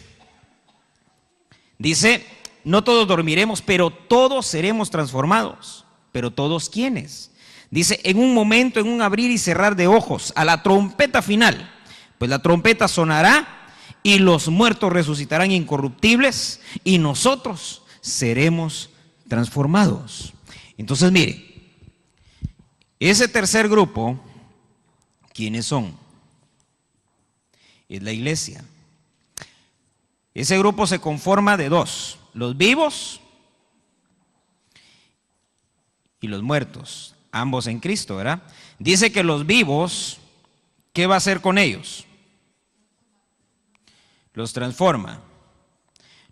[SPEAKER 1] dice, no todos dormiremos, pero todos seremos transformados. ¿Pero todos quiénes? Dice, en un momento, en un abrir y cerrar de ojos, a la trompeta final, pues la trompeta sonará y los muertos resucitarán incorruptibles y nosotros seremos transformados. Entonces, mire, ese tercer grupo, ¿quiénes son? Es la iglesia. Ese grupo se conforma de dos, los vivos y los muertos, ambos en Cristo, ¿verdad? Dice que los vivos, ¿qué va a hacer con ellos? Los transforma.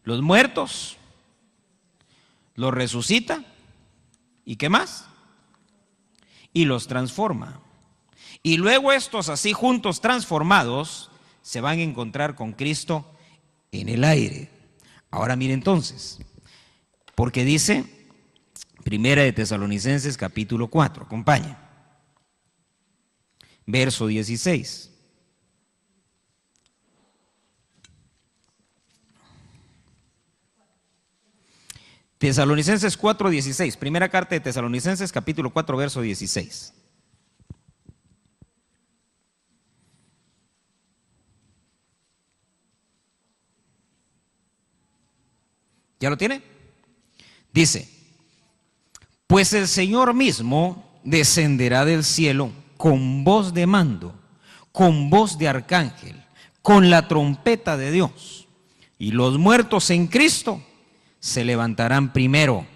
[SPEAKER 1] Los muertos, los resucita. ¿Y qué más? Y los transforma. Y luego estos así juntos transformados se van a encontrar con Cristo en el aire. Ahora mire entonces, porque dice Primera de Tesalonicenses capítulo 4, acompaña. verso 16. Tesalonicenses 4:16, primera carta de Tesalonicenses, capítulo 4, verso 16. ¿Ya lo tiene? Dice: pues el Señor mismo descenderá del cielo con voz de mando, con voz de arcángel, con la trompeta de Dios, y los muertos en Cristo se levantarán primero.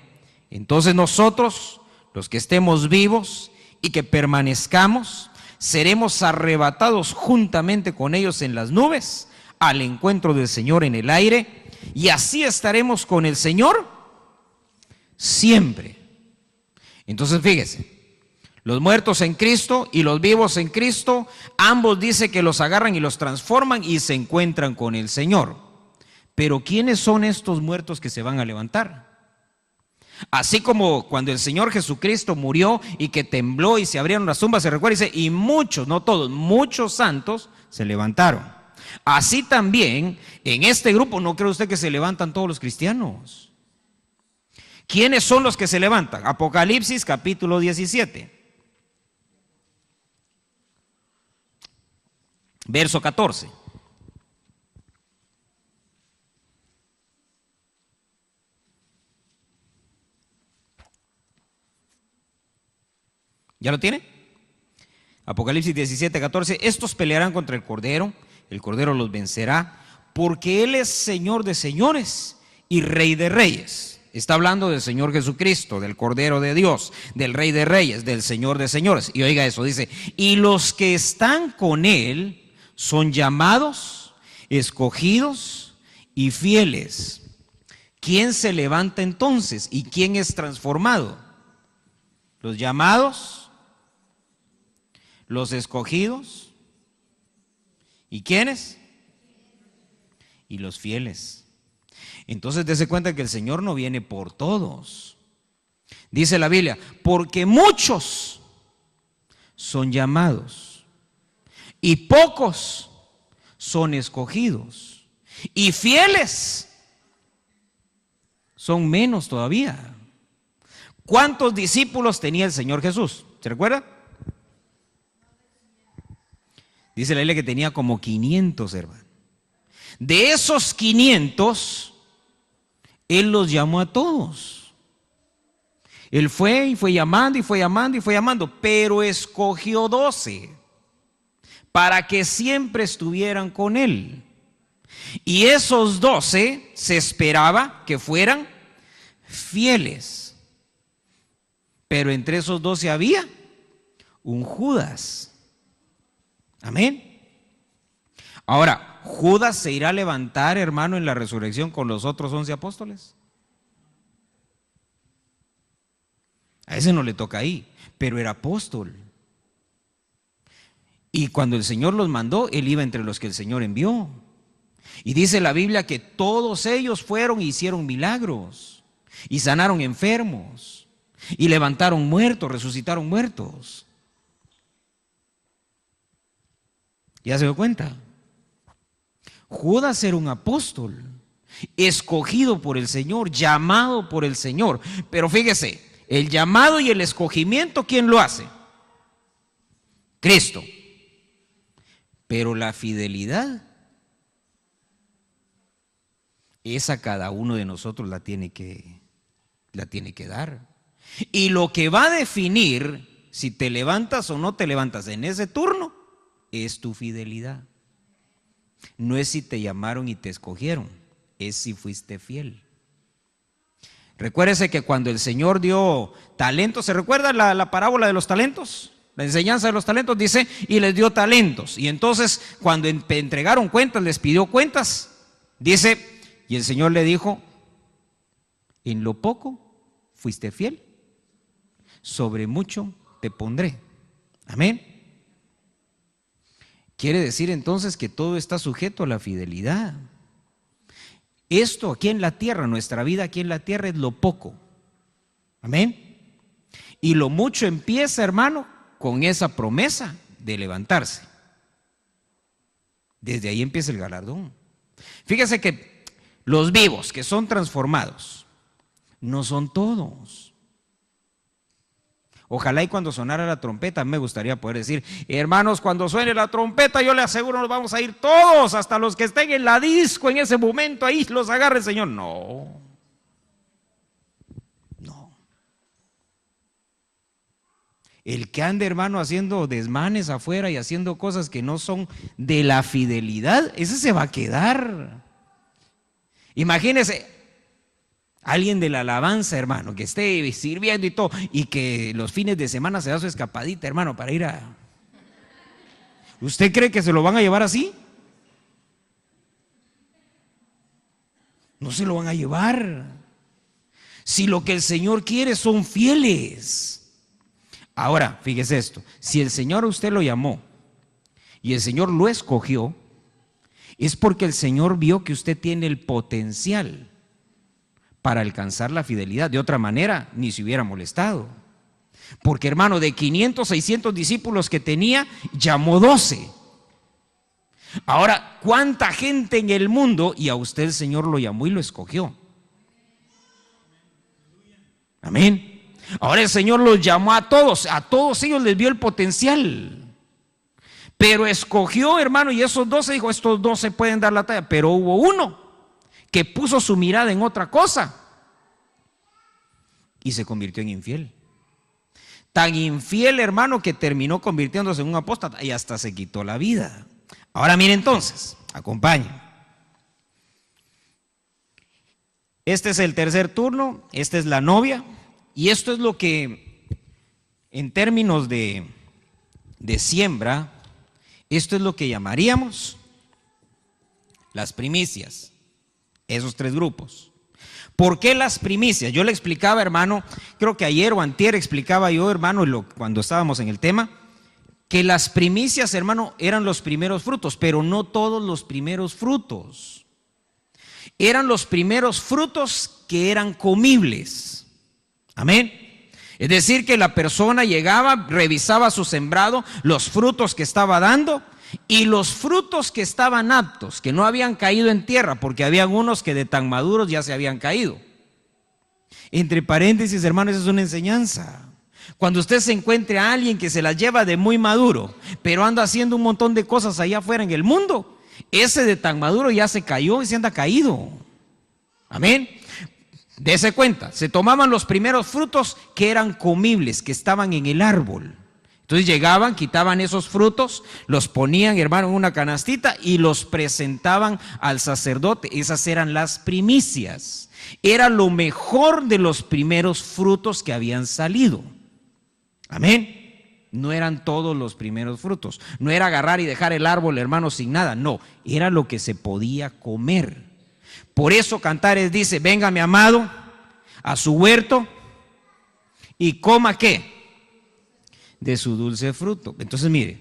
[SPEAKER 1] Entonces nosotros, los que estemos vivos y que permanezcamos, seremos arrebatados juntamente con ellos en las nubes al encuentro del Señor en el aire, y así estaremos con el Señor siempre. Entonces fíjese, los muertos en Cristo y los vivos en Cristo, ambos dice que los agarran y los transforman y se encuentran con el Señor. Pero ¿quiénes son estos muertos que se van a levantar? Así como cuando el Señor Jesucristo murió y que tembló y se abrieron las tumbas, se recuerda, dice, y muchos, no todos, muchos santos se levantaron. Así también, en este grupo, ¿no cree usted que se levantan todos los cristianos? ¿Quiénes son los que se levantan? Apocalipsis capítulo 17, verso 14. ¿Ya lo tiene? Apocalipsis 17, 14. Estos pelearán contra el Cordero los vencerá, porque Él es Señor de señores y Rey de reyes. Está hablando del Señor Jesucristo, del Cordero de Dios, del Rey de reyes, del Señor de señores. Y oiga eso, dice, y los que están con Él son llamados, escogidos y fieles. ¿Quién se levanta entonces y quién es transformado? Los llamados, los escogidos, ¿y quiénes? Y los fieles. Entonces dése cuenta que el Señor no viene por todos. Dice la Biblia, porque muchos son llamados y pocos son escogidos, y fieles son menos todavía. ¿Cuántos discípulos tenía el Señor Jesús? ¿Se recuerda? Dice la Biblia que tenía como 500, hermano. De esos 500, Él los llamó a todos. Él fue y fue llamando y fue llamando y fue llamando, pero escogió 12 para que siempre estuvieran con Él. Y esos 12 se esperaba que fueran fieles. Pero entre esos 12 había un Judas. Amén. Ahora, ¿Judas se irá a levantar, hermano, en la resurrección con los otros 11 apóstoles? A ese no le toca ahí, pero era apóstol. Y cuando el Señor los mandó, él iba entre los que el Señor envió. Y dice la Biblia que todos ellos fueron y hicieron milagros, y sanaron enfermos, y levantaron muertos, resucitaron muertos. ¿Ya se dio cuenta? Judas era un apóstol, escogido por el Señor, llamado por el Señor. Pero fíjese, el llamado y el escogimiento, ¿quién lo hace? Cristo. Pero la fidelidad, esa cada uno de nosotros la tiene que dar. Y lo que va a definir si te levantas o no te levantas en ese turno es tu fidelidad. No es si te llamaron y te escogieron, es si fuiste fiel. Recuérdese que cuando el Señor dio talentos, ¿se recuerda la parábola de los talentos? La enseñanza de los talentos dice, y les dio talentos. Y entonces cuando entregaron cuentas, les pidió cuentas, dice, y el Señor le dijo, en lo poco fuiste fiel, sobre mucho te pondré. Amén. Quiere decir entonces que todo está sujeto a la fidelidad. Esto aquí en la tierra, nuestra vida aquí en la tierra es lo poco. Amén. Y lo mucho empieza, hermano, con esa promesa de levantarse. Desde ahí empieza el galardón. Fíjese que los vivos que son transformados no son todos. Ojalá y cuando sonara la trompeta me gustaría poder decir: hermanos, cuando suene la trompeta yo le aseguro nos vamos a ir todos, hasta los que estén en la disco en ese momento, ahí los agarre el Señor. No. El que ande, hermano, haciendo desmanes afuera y haciendo cosas que no son de la fidelidad, ese se va a quedar. Imagínese alguien de la alabanza, hermano, que esté sirviendo y todo, y que los fines de semana se da su escapadita, hermano, para ir a... ¿Usted cree que se lo van a llevar así? No se lo van a llevar. Si lo que el Señor quiere son fieles. Ahora, fíjese esto, si el Señor a usted lo llamó y el Señor lo escogió, es porque el Señor vio que usted tiene el potencial para alcanzar la fidelidad. De otra manera, ni se hubiera molestado. Porque, hermano, de 500, 600 discípulos que tenía, llamó 12. Ahora, ¿cuánta gente en el mundo? Y a usted el Señor lo llamó y lo escogió. Amén. Ahora el Señor los llamó a todos ellos les vio el potencial, pero escogió, hermano, y esos 12 dijo: estos 12 pueden dar la talla, pero hubo uno que puso su mirada en otra cosa y se convirtió en infiel. Tan infiel, hermano, que terminó convirtiéndose en un apóstata y hasta se quitó la vida. Ahora mire entonces, acompañen. Este es el tercer turno, esta es la novia. Y esto es lo que, en términos de siembra, esto es lo que llamaríamos las primicias, esos tres grupos. ¿Por qué las primicias? Yo le explicaba, hermano, creo que ayer o antier explicaba yo, hermano, cuando estábamos en el tema, que las primicias, hermano, eran los primeros frutos, pero no todos los primeros frutos. Eran los primeros frutos que eran comibles. Amén. Es decir, que la persona llegaba, revisaba su sembrado, los frutos que estaba dando y los frutos que estaban aptos, que no habían caído en tierra, porque habían unos que de tan maduros ya se habían caído. Entre paréntesis, hermanos, es una enseñanza. Cuando usted se encuentre a alguien que se la lleva de muy maduro, pero anda haciendo un montón de cosas allá afuera en el mundo, ese de tan maduro ya se cayó y se anda caído. Amén. Dese cuenta, se tomaban los primeros frutos que eran comibles, que estaban en el árbol. Entonces llegaban, quitaban esos frutos, los ponían, hermano, en una canastita y los presentaban al sacerdote. Esas eran las primicias. Era lo mejor de los primeros frutos que habían salido. Amén. No eran todos los primeros frutos. No era agarrar y dejar el árbol, hermano, sin nada. No, era lo que se podía comer. Por eso Cantares dice: venga mi amado a su huerto y coma ¿qué? De su dulce fruto. Entonces mire,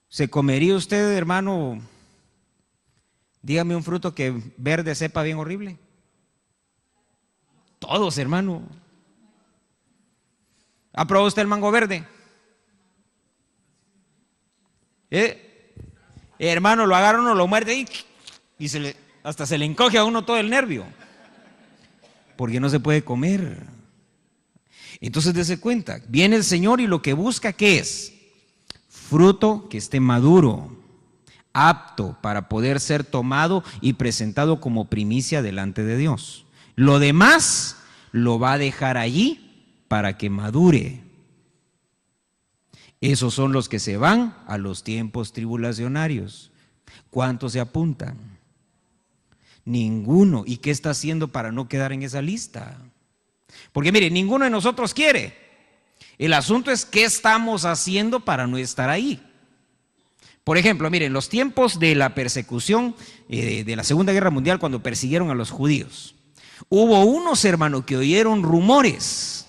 [SPEAKER 1] ¿se comería usted, hermano? Dígame un fruto que verde sepa bien horrible. Todos, hermano. ¿Ha probado usted el mango verde? Hermano, lo agarra uno, lo muerde y hasta se le encoge a uno todo el nervio, porque no se puede comer. Entonces dése cuenta, viene el Señor y lo que busca, ¿qué es? Fruto que esté maduro, apto para poder ser tomado y presentado como primicia delante de Dios. Lo demás lo va a dejar allí para que madure. Esos son los que se van a los tiempos tribulacionarios. ¿Cuántos se apuntan? Ninguno. ¿Y qué está haciendo para no quedar en esa lista? Porque mire, ninguno de nosotros quiere. El asunto es qué estamos haciendo para no estar ahí. Por ejemplo, miren, los tiempos de la persecución de la Segunda Guerra Mundial, cuando persiguieron a los judíos, hubo unos, hermanos, que oyeron rumores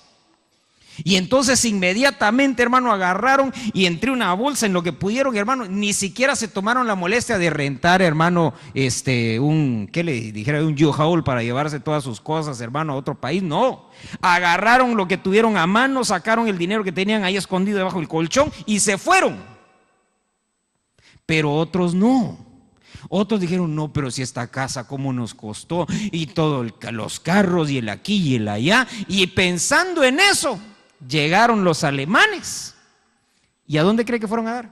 [SPEAKER 1] Y entonces inmediatamente, hermano, agarraron y entre una bolsa en lo que pudieron, hermano, ni siquiera se tomaron la molestia de rentar, hermano, ¿qué le dijera? Un U-Haul para llevarse todas sus cosas, hermano, a otro país. No, agarraron lo que tuvieron a mano, sacaron el dinero que tenían ahí escondido debajo del colchón y se fueron. Pero otros no. Otros dijeron, no, pero si esta casa cómo nos costó, y todos los carros y el aquí y el allá. Y pensando en eso, llegaron los alemanes. ¿Y a dónde cree que fueron a dar?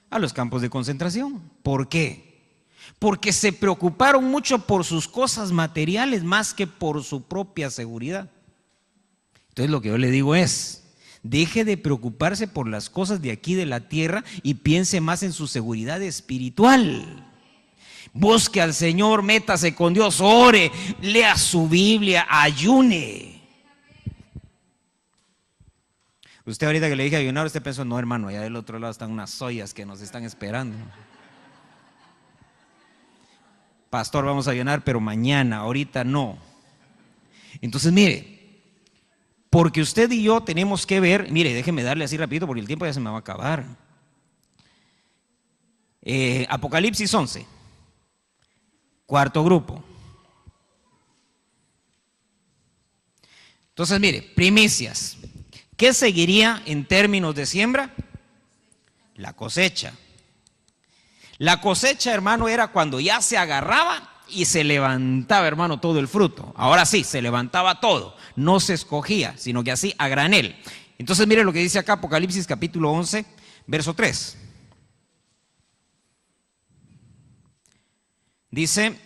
[SPEAKER 1] A los campos de concentración. ¿Por qué? Porque se preocuparon mucho por sus cosas materiales más que por su propia seguridad. Entonces lo que yo le digo es, deje de preocuparse por las cosas de aquí de la tierra y piense más en su seguridad espiritual. Busque al Señor, métase con Dios, ore, lea su Biblia, ayune. Usted ahorita que le dije ayunar, usted pensó, no, hermano, allá del otro lado están unas ollas que nos están esperando. Pastor, vamos a ayunar, pero mañana, ahorita no. Entonces, mire, porque usted y yo tenemos que ver, mire, déjeme darle así rapidito porque el tiempo ya se me va a acabar. Apocalipsis 11, cuarto grupo. Entonces, mire, primicias. ¿Qué seguiría en términos de siembra? La cosecha. La cosecha, hermano, era cuando ya se agarraba y se levantaba, hermano, todo el fruto. Ahora sí, se levantaba todo, no se escogía, sino que así a granel. Entonces mire lo que dice acá Apocalipsis capítulo 11, verso 3. Dice,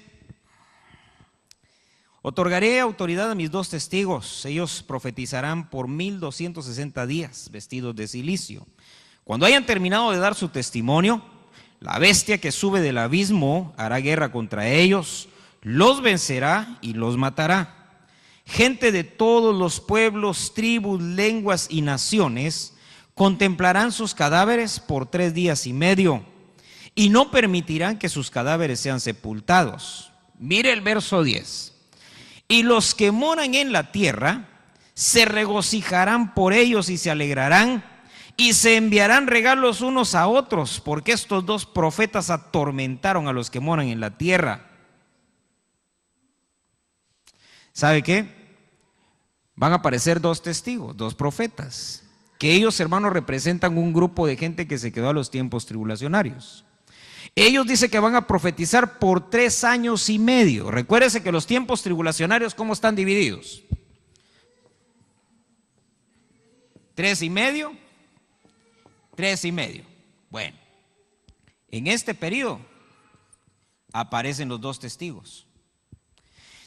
[SPEAKER 1] otorgaré autoridad a mis 2 testigos, ellos profetizarán por 1260 días, vestidos de cilicio. Cuando hayan terminado de dar su testimonio, la bestia que sube del abismo hará guerra contra ellos, los vencerá y los matará. Gente de todos los pueblos, tribus, lenguas y naciones contemplarán sus cadáveres por 3 días y medio y no permitirán que sus cadáveres sean sepultados. Mire el verso 10. Y los que moran en la tierra se regocijarán por ellos y se alegrarán y se enviarán regalos unos a otros, porque estos 2 profetas atormentaron a los que moran en la tierra. ¿Sabe qué? Van a aparecer 2 testigos, 2 profetas, que ellos, hermanos, representan un grupo de gente que se quedó a los tiempos tribulacionarios. Ellos dicen que van a profetizar por 3 años y medio. Recuérdese que los tiempos tribulacionarios, ¿cómo están divididos? 3 y medio. 3 y medio. Bueno, en este periodo aparecen los 2 testigos.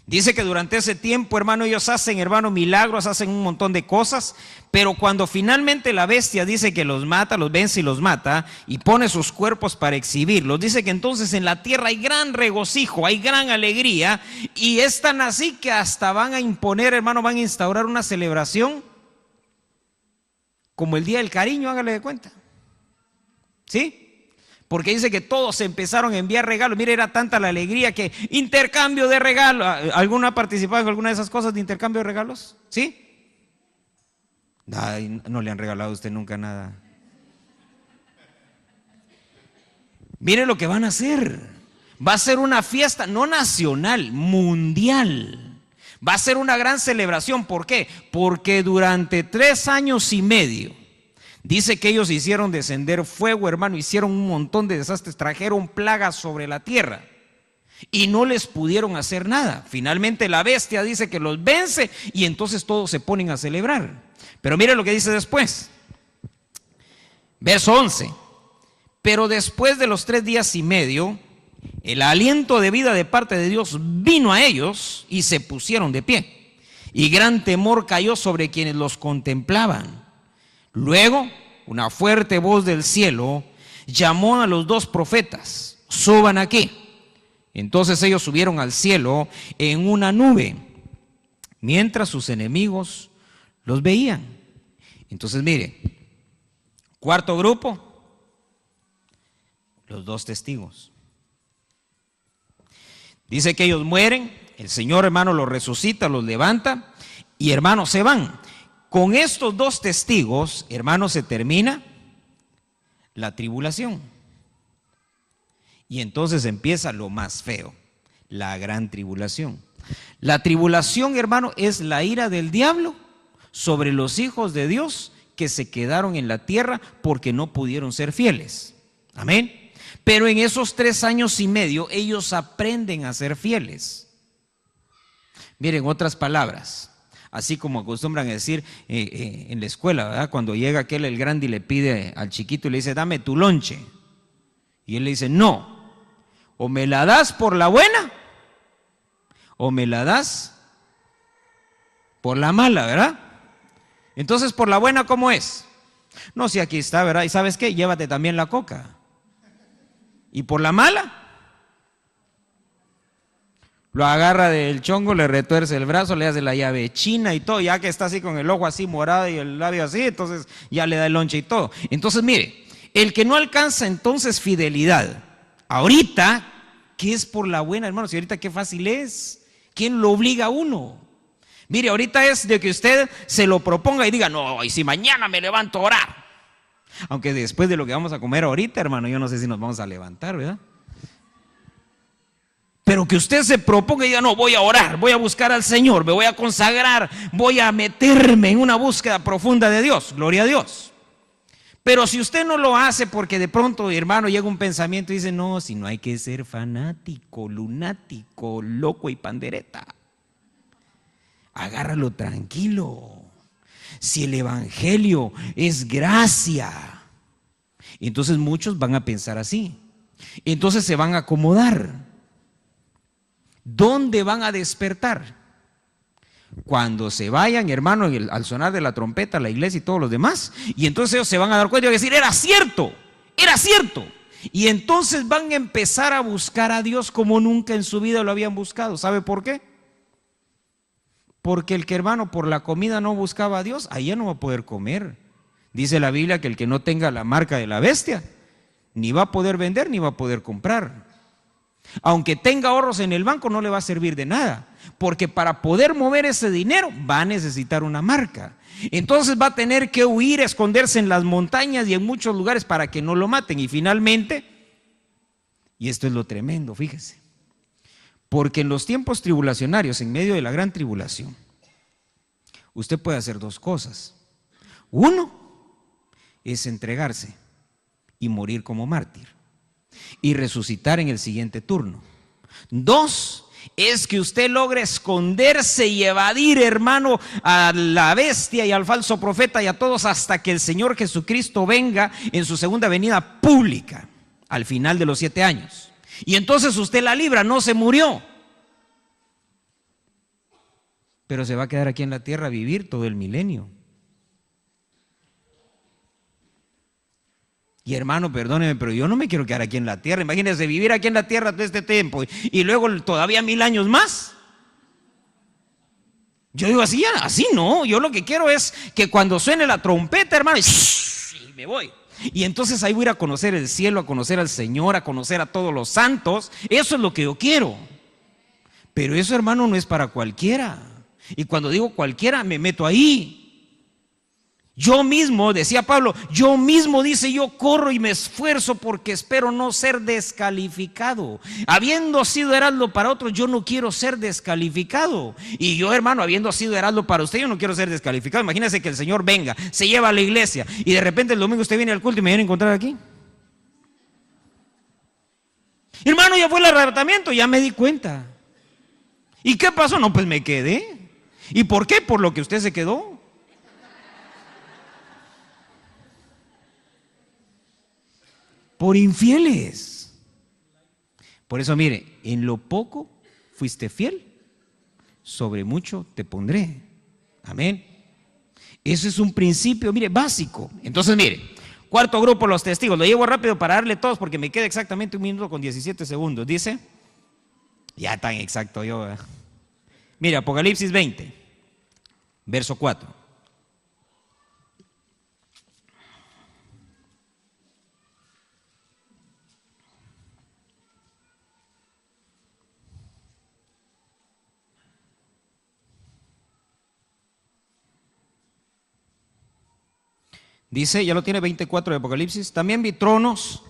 [SPEAKER 1] Dice que durante ese tiempo, hermano, ellos hacen, hermano, milagros, hacen un montón de cosas, pero cuando finalmente la bestia dice que los mata, los vence y los mata, y pone sus cuerpos para exhibirlos, dice que entonces en la tierra hay gran regocijo, hay gran alegría, y es tan así que hasta van a imponer, hermano, van a instaurar una celebración como el Día del Cariño, hágale de cuenta. ¿Sí? Porque dice que todos empezaron a enviar regalos. Mire, era tanta la alegría que intercambio de regalos. ¿Alguna ha participado en alguna de esas cosas de intercambio de regalos? ¿Sí? Ay, no le han regalado a usted nunca nada. Mire lo que van a hacer. Va a ser una fiesta no nacional, mundial. Va a ser una gran celebración. ¿Por qué? Porque durante 3 años y medio dice que ellos hicieron descender fuego, hermano, hicieron un montón de desastres, trajeron plagas sobre la tierra y no les pudieron hacer nada. Finalmente la bestia dice que los vence y entonces todos se ponen a celebrar. Pero mire lo que dice después. Verso 11. Pero después de los 3 días y medio, el aliento de vida de parte de Dios vino a ellos y se pusieron de pie. Y gran temor cayó sobre quienes los contemplaban. Luego, una fuerte voz del cielo llamó a los 2 profetas, suban aquí. Entonces ellos subieron al cielo en una nube, mientras sus enemigos los veían. Entonces mire, cuarto grupo, los 2 testigos. Dice que ellos mueren, el Señor, hermano, los resucita, los levanta y, hermanos, se van. Con estos dos testigos, hermanos, se termina la tribulación. Y entonces empieza lo más feo, la gran tribulación. La tribulación, hermano, es la ira del diablo sobre los hijos de Dios que se quedaron en la tierra porque no pudieron ser fieles. Amén. Pero en esos 3 años y medio ellos aprenden a ser fieles. Miren, otras palabras, así como acostumbran a decir en la escuela, ¿verdad? Cuando llega aquel el grande y le pide al chiquito y le dice, dame tu lonche. Y él le dice, no, o me la das por la buena o me la das por la mala, ¿verdad? Entonces, por la buena, ¿cómo es? No, si aquí está, ¿verdad? ¿Y sabes qué? Llévate también la coca. ¿Y por la mala? Lo agarra del chongo, le retuerce el brazo, le hace la llave china y todo, ya que está así con el ojo así morado y el labio así, entonces ya le da el lonche y todo. Entonces, mire, el que no alcanza entonces fidelidad, ahorita, ¿qué es por la buena, hermanos? Y ahorita qué fácil es. ¿Quién lo obliga a uno? Mire, ahorita es de que usted se lo proponga y diga, no, y si mañana me levanto a orar. Aunque después de lo que vamos a comer ahorita, hermano, yo no sé si nos vamos a levantar, ¿verdad? Pero que usted se proponga y diga, no, voy a orar, voy a buscar al Señor, me voy a consagrar, voy a meterme en una búsqueda profunda de Dios, gloria a Dios. Pero si usted no lo hace porque de pronto, hermano, llega un pensamiento y dice, no, si no hay que ser fanático, lunático, loco y pandereta. Agárralo tranquilo. Si el evangelio es gracia, entonces muchos van a pensar así. Entonces se van a acomodar. ¿Dónde van a despertar? Cuando se vayan, hermano, al sonar de la trompeta, la iglesia y todos los demás. Y entonces ellos se van a dar cuenta y van a decir, era cierto, era cierto. Y entonces van a empezar a buscar a Dios como nunca en su vida lo habían buscado. ¿Sabe por qué? Porque el que, hermano, por la comida no buscaba a Dios, allá no va a poder comer. Dice la Biblia que el que no tenga la marca de la bestia, ni va a poder vender, ni va a poder comprar. Aunque tenga ahorros en el banco, no le va a servir de nada, porque para poder mover ese dinero va a necesitar una marca. Entonces va a tener que huir, esconderse en las montañas y en muchos lugares para que no lo maten. Y finalmente, y esto es lo tremendo, fíjese, porque en los tiempos tribulacionarios, en medio de la gran tribulación, usted puede hacer 2 cosas. Uno es entregarse y morir como mártir y resucitar en el siguiente turno. 2 es que usted logre esconderse y evadir, hermano, a la bestia y al falso profeta y a todos hasta que el Señor Jesucristo venga en su segunda venida pública al final de los 7 años. Y entonces usted la libra, no se murió, pero se va a quedar aquí en la tierra a vivir todo el milenio. Y hermano, perdóneme, pero yo no me quiero quedar aquí en la tierra. Imagínense vivir aquí en la tierra todo este tiempo y luego todavía 1000 años más. Yo digo así, así no. Yo lo que quiero es que cuando suene la trompeta, hermano, y me voy. Y entonces ahí voy a ir a conocer el cielo, a conocer al Señor, a conocer a todos los santos. Eso es lo que yo quiero. Pero eso, hermano, no es para cualquiera. Y cuando digo cualquiera, me meto ahí. Yo mismo, decía Pablo, yo mismo, dice, yo corro y me esfuerzo porque espero no ser descalificado. Habiendo sido heraldo para otros, yo no quiero ser descalificado. Y yo, hermano, habiendo sido heraldo para usted, yo no quiero ser descalificado. Imagínese que el Señor venga, se lleva a la iglesia y de repente el domingo usted viene al culto y me viene a encontrar aquí. Hermano, ya fue el arrebatamiento, ya me di cuenta. ¿Y qué pasó? No, pues me quedé. ¿Y por qué? Por lo que usted se quedó. Por infieles. Por eso, mire, en lo poco fuiste fiel, sobre mucho te pondré. Amén. Eso es un principio, mire, básico. Entonces, mire, 4º grupo, los testigos. Lo llevo rápido para darle todos porque me queda exactamente 1 minuto con 17 segundos. Dice, ya tan exacto yo. Mire, Apocalipsis 20, verso 4. Dice, ya lo tiene 24 de Apocalipsis, también vi tronos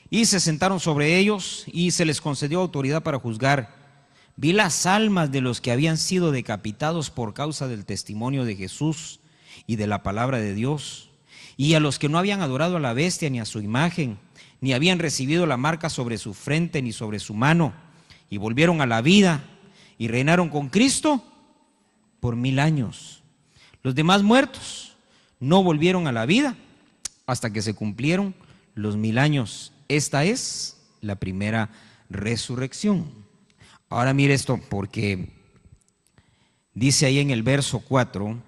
[SPEAKER 1] y se sentaron sobre ellos y se les concedió autoridad para juzgar. Vi las almas de los que habían sido decapitados por causa del testimonio de Jesús y de la palabra de Dios, y a los que no habían adorado a la bestia ni a su imagen, ni habían recibido la marca sobre su frente ni sobre su mano, y volvieron a la vida y reinaron con Cristo por 1000 años. Los demás muertos no volvieron a la vida hasta que se cumplieron los 1000 años. Esta es la primera resurrección. Ahora mire esto, porque dice ahí en el verso 4,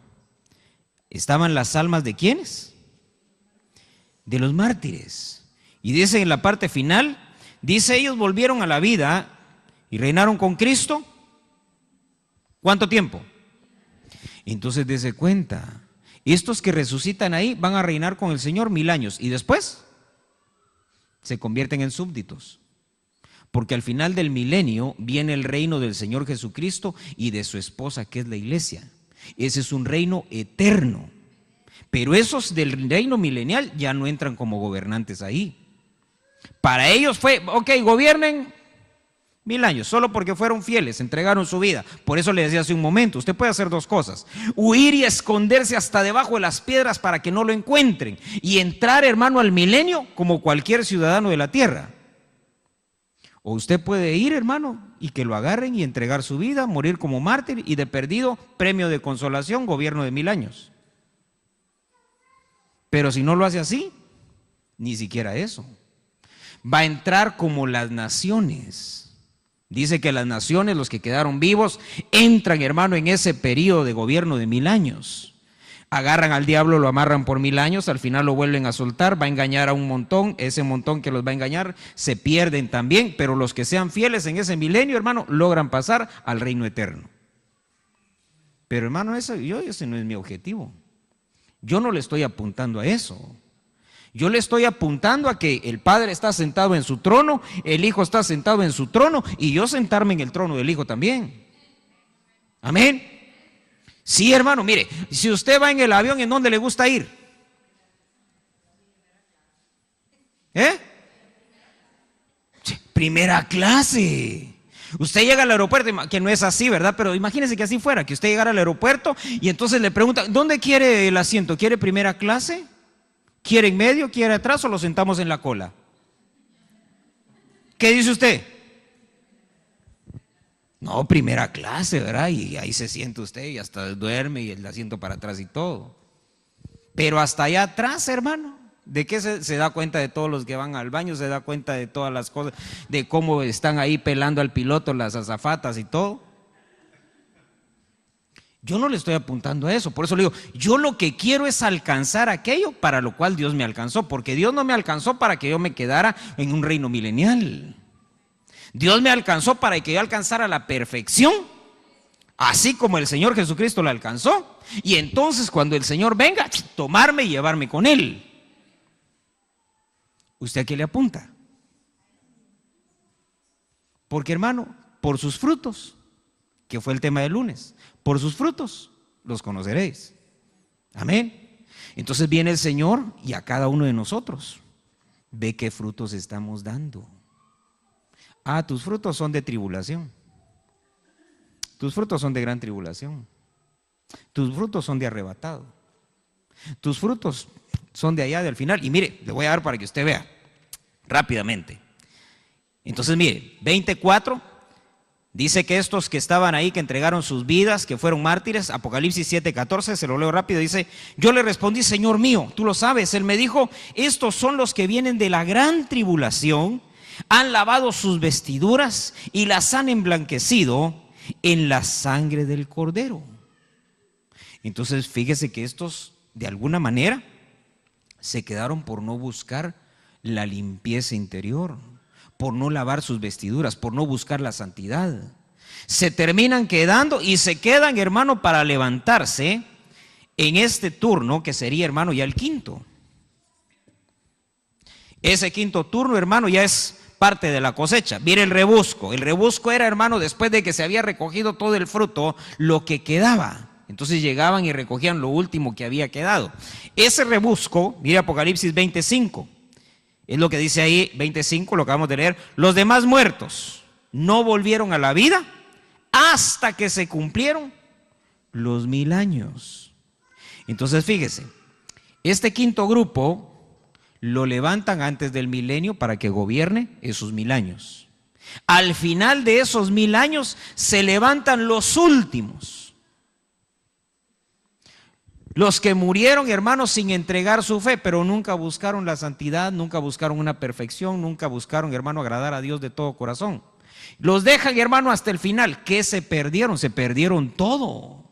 [SPEAKER 1] estaban las almas de ¿quiénes? De los mártires. Y dice en la parte final, dice, ellos volvieron a la vida y reinaron con Cristo. ¿Cuánto tiempo? Entonces dése cuenta, estos que resucitan ahí van a reinar con el Señor 1000 años y después se convierten en súbditos. Porque al final del milenio viene el reino del Señor Jesucristo y de su esposa, que es la iglesia. Ese es un reino eterno. Pero esos del reino milenial ya no entran como gobernantes ahí. Para ellos fue, ok, gobiernen 1000 años, solo porque fueron fieles, entregaron su vida. Por eso le decía hace un momento, usted puede hacer dos cosas: huir y esconderse hasta debajo de las piedras para que no lo encuentren, y entrar, hermano, al milenio como cualquier ciudadano de la tierra. O usted puede ir, hermano, y que lo agarren y entregar su vida, morir como mártir, y de perdido, premio de consolación, gobierno de 1000 años. Pero si no lo hace así, ni siquiera eso. Va a entrar como las naciones. Dice que las naciones, los que quedaron vivos, entran, hermano, en ese periodo de gobierno de 1000 años. Agarran al diablo, lo amarran por 1000 años, al final lo vuelven a soltar, va a engañar a un montón, ese montón que los va a engañar se pierden también, pero los que sean fieles en ese milenio, hermano, logran pasar al reino eterno. Pero, hermano, ese no es mi objetivo. Yo no le estoy apuntando a eso. Yo le estoy apuntando a que el Padre está sentado en su trono, el Hijo está sentado en su trono, y yo sentarme en el trono del Hijo también. Amén. Sí, hermano, mire, si usted va en el avión, ¿en dónde le gusta ir? Primera clase. Usted llega al aeropuerto, que no es así, ¿verdad? Pero imagínese que así fuera, que usted llegara al aeropuerto y entonces le pregunta, ¿dónde quiere el asiento? ¿Quiere primera clase? ¿Quiere en medio? ¿Quiere atrás o lo sentamos en la cola? ¿Qué dice usted? No, primera clase, ¿verdad? Y ahí se siente usted y hasta duerme y el asiento para atrás y todo. Pero hasta allá atrás, hermano, ¿de qué se da cuenta? De todos los que van al baño, se da cuenta de todas las cosas, de cómo están ahí pelando al piloto las azafatas y todo. Yo no le estoy apuntando a eso, por eso le digo, yo lo que quiero es alcanzar aquello para lo cual Dios me alcanzó, porque Dios no me alcanzó para que yo me quedara en un reino milenial. Dios me alcanzó para que yo alcanzara la perfección, así como el Señor Jesucristo la alcanzó, y entonces cuando el Señor venga, tomarme y llevarme con Él. ¿Usted a qué le apunta? Porque, hermano, por sus frutos, que fue el tema del lunes, por sus frutos los conoceréis. Amén. Entonces viene el Señor y a cada uno de nosotros ve qué frutos estamos dando. Ah, tus frutos son de tribulación. Tus frutos son de gran tribulación. Tus frutos son de arrebatado. Tus frutos son de allá, del final. Y mire, le voy a dar para que usted vea rápidamente. Entonces mire, 24 dice que estos que estaban ahí, que entregaron sus vidas, que fueron mártires, Apocalipsis 7:14, se lo leo rápido, dice, yo le respondí, Señor mío, tú lo sabes. Él me dijo, estos son los que vienen de la gran tribulación, han lavado sus vestiduras y las han emblanquecido en la sangre del Cordero. Entonces fíjese que estos de alguna manera se quedaron por no buscar la limpieza interior, por no lavar sus vestiduras, por no buscar la santidad. Se terminan quedando y se quedan, hermano, para levantarse en este turno que sería, hermano, ya el quinto. Ese quinto turno, hermano, ya es parte de la cosecha. Mire el rebusco. El rebusco era, hermano, después de que se había recogido todo el fruto, lo que quedaba. Entonces llegaban y recogían lo último que había quedado. Ese rebusco, mire Apocalipsis 25, es lo que dice ahí, 25, lo acabamos de leer. Los demás muertos no volvieron a la vida hasta que se cumplieron los 1000 años. Entonces fíjese, este quinto grupo lo levantan antes del milenio para que gobierne esos 1000 años. Al final de esos 1000 años se levantan los últimos, los que murieron, hermanos, sin entregar su fe, pero nunca buscaron la santidad, nunca buscaron una perfección, nunca buscaron, hermano, agradar a Dios de todo corazón. Los dejan, hermano, hasta el final. ¿Qué se perdieron? Se perdieron todo.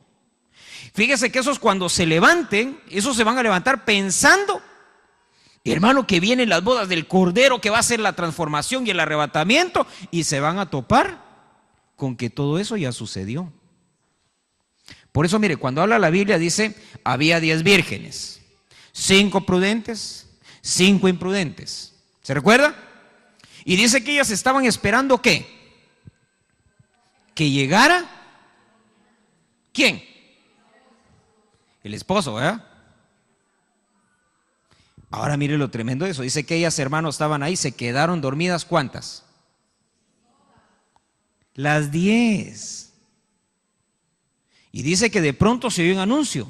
[SPEAKER 1] Fíjese que esos, cuando se levanten, esos se van a levantar pensando, hermano, que vienen las bodas del Cordero, que va a ser la transformación y el arrebatamiento, y se van a topar con que todo eso ya sucedió. Por eso, mire, cuando habla la Biblia dice, había 10 vírgenes, 5 prudentes, 5 imprudentes. ¿Se recuerda? Y dice que ellas estaban esperando ¿qué? Que llegara, ¿quién? El esposo, ¿verdad? Ahora mire lo tremendo de eso. Dice que ellas, hermanos, estaban ahí, se quedaron dormidas. ¿Cuántas? Las 10. Y dice que de pronto se oyó un anuncio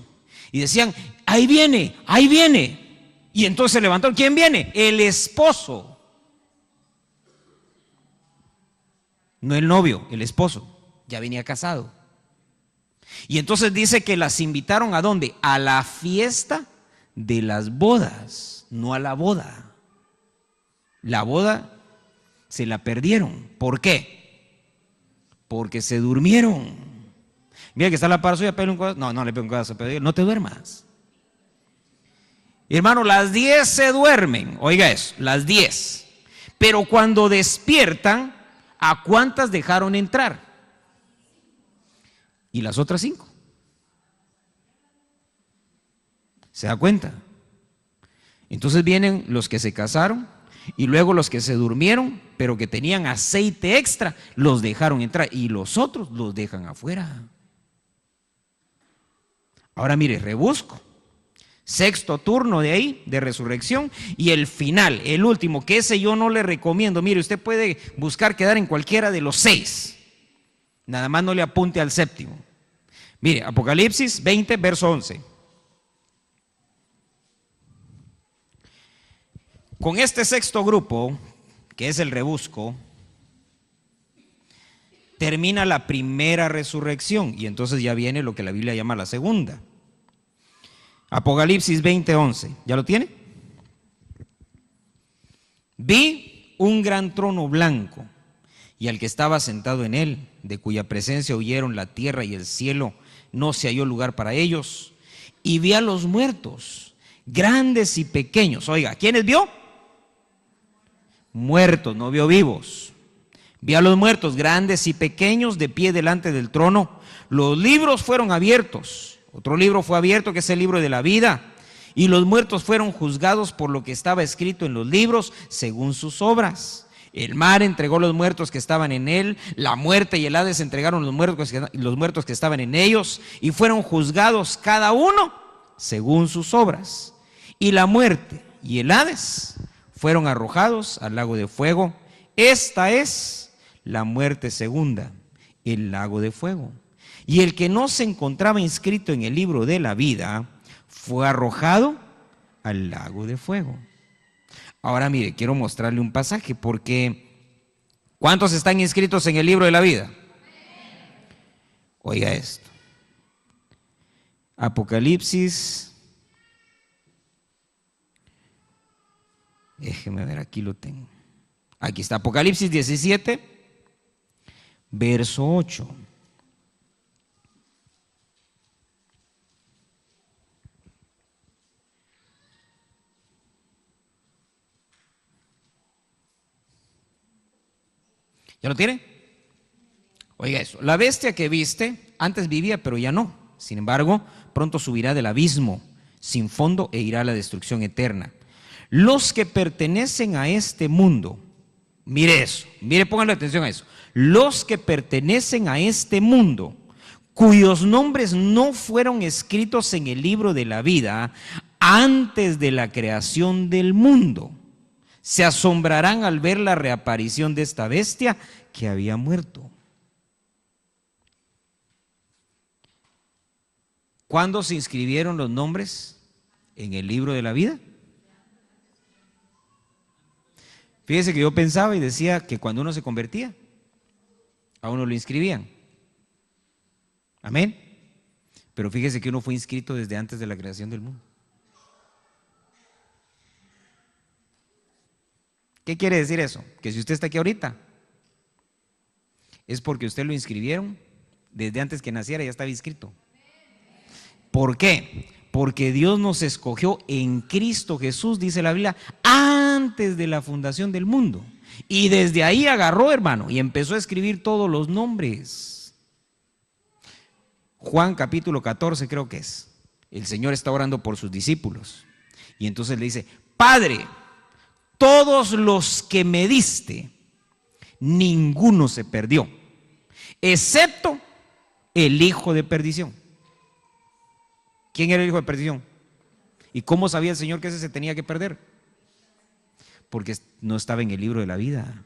[SPEAKER 1] y decían, ahí viene, ahí viene. Y entonces se levantaron, ¿quién viene? El esposo. No el novio, el esposo. Ya venía casado. Y entonces dice que las invitaron ¿a dónde? A la fiesta de las bodas, no a la boda. La boda se la perdieron. ¿Por qué? Porque se durmieron. Mira que está la par suya, pégale un codazo. No le pego un codazo, pero no te duermas. Hermano, las 10 se duermen. Oiga eso, las 10. Pero cuando despiertan, ¿a cuántas dejaron entrar? Y las otras 5. ¿Se da cuenta? Entonces vienen los que se casaron y luego los que se durmieron, pero que tenían aceite extra, los dejaron entrar y los otros los dejan afuera. Ahora mire, rebusco. Sexto turno de ahí, de resurrección, y el final, el último, que ese yo no le recomiendo. Mire, usted puede buscar quedar en cualquiera de los 6. Nada más no le apunte al séptimo. Mire, Apocalipsis 20, verso 11. Con este sexto grupo, que es el rebusco, termina la primera resurrección y entonces ya viene lo que la Biblia llama la segunda. Apocalipsis 20:11, ¿ya lo tiene? Vi un gran trono blanco y al que estaba sentado en él, de cuya presencia huyeron la tierra y el cielo, no se halló lugar para ellos. Y vi a los muertos, grandes y pequeños. Oiga, ¿quiénes vio? Muertos, no vio vivos. Vi a los muertos, grandes y pequeños, de pie delante del trono. Los libros fueron abiertos. Otro libro fue abierto, que es el libro de la vida. Y los muertos fueron juzgados por lo que estaba escrito en los libros, según sus obras. El mar entregó los muertos que estaban en él. La muerte y el Hades entregaron los muertos que estaban en ellos. Y fueron juzgados cada uno según sus obras. Y la muerte y el Hades fueron arrojados al lago de fuego. Esta es la muerte segunda, el lago de fuego. Y el que no se encontraba inscrito en el libro de la vida fue arrojado al lago de fuego. Ahora mire, quiero mostrarle un pasaje porque ¿cuántos están inscritos en el libro de la vida? Oiga esto. Apocalipsis. Déjeme ver, aquí lo tengo. Aquí está, Apocalipsis 17, verso 8. ¿Ya lo tiene? Oiga eso. La bestia que viste antes vivía, pero ya no. Sin embargo, pronto subirá del abismo sin fondo e irá a la destrucción eterna. Los que pertenecen a este mundo, mire eso, mire, pónganle atención a eso. Los que pertenecen a este mundo cuyos nombres no fueron escritos en el libro de la vida antes de la creación del mundo, se asombrarán al ver la reaparición de esta bestia que había muerto. ¿Cuándo se inscribieron los nombres en el libro de la vida? Fíjese que yo pensaba y decía que cuando uno se convertía, a uno lo inscribían. Amén. Pero fíjese que uno fue inscrito desde antes de la creación del mundo. ¿Qué quiere decir eso? Que si usted está aquí ahorita, es porque usted lo inscribieron desde antes que naciera, ya estaba inscrito. ¿Por qué? Porque Dios nos escogió en Cristo Jesús, dice la Biblia, antes de la fundación del mundo. Y desde ahí agarró, hermano, y empezó a escribir todos los nombres. Juan capítulo 14 creo que es. El Señor está orando por sus discípulos. Y entonces le dice: Padre, todos los que me diste, ninguno se perdió, excepto el hijo de perdición. ¿Quién era el hijo de perdición? ¿Y cómo sabía el Señor que ese se tenía que perder? Porque no estaba en el libro de la vida.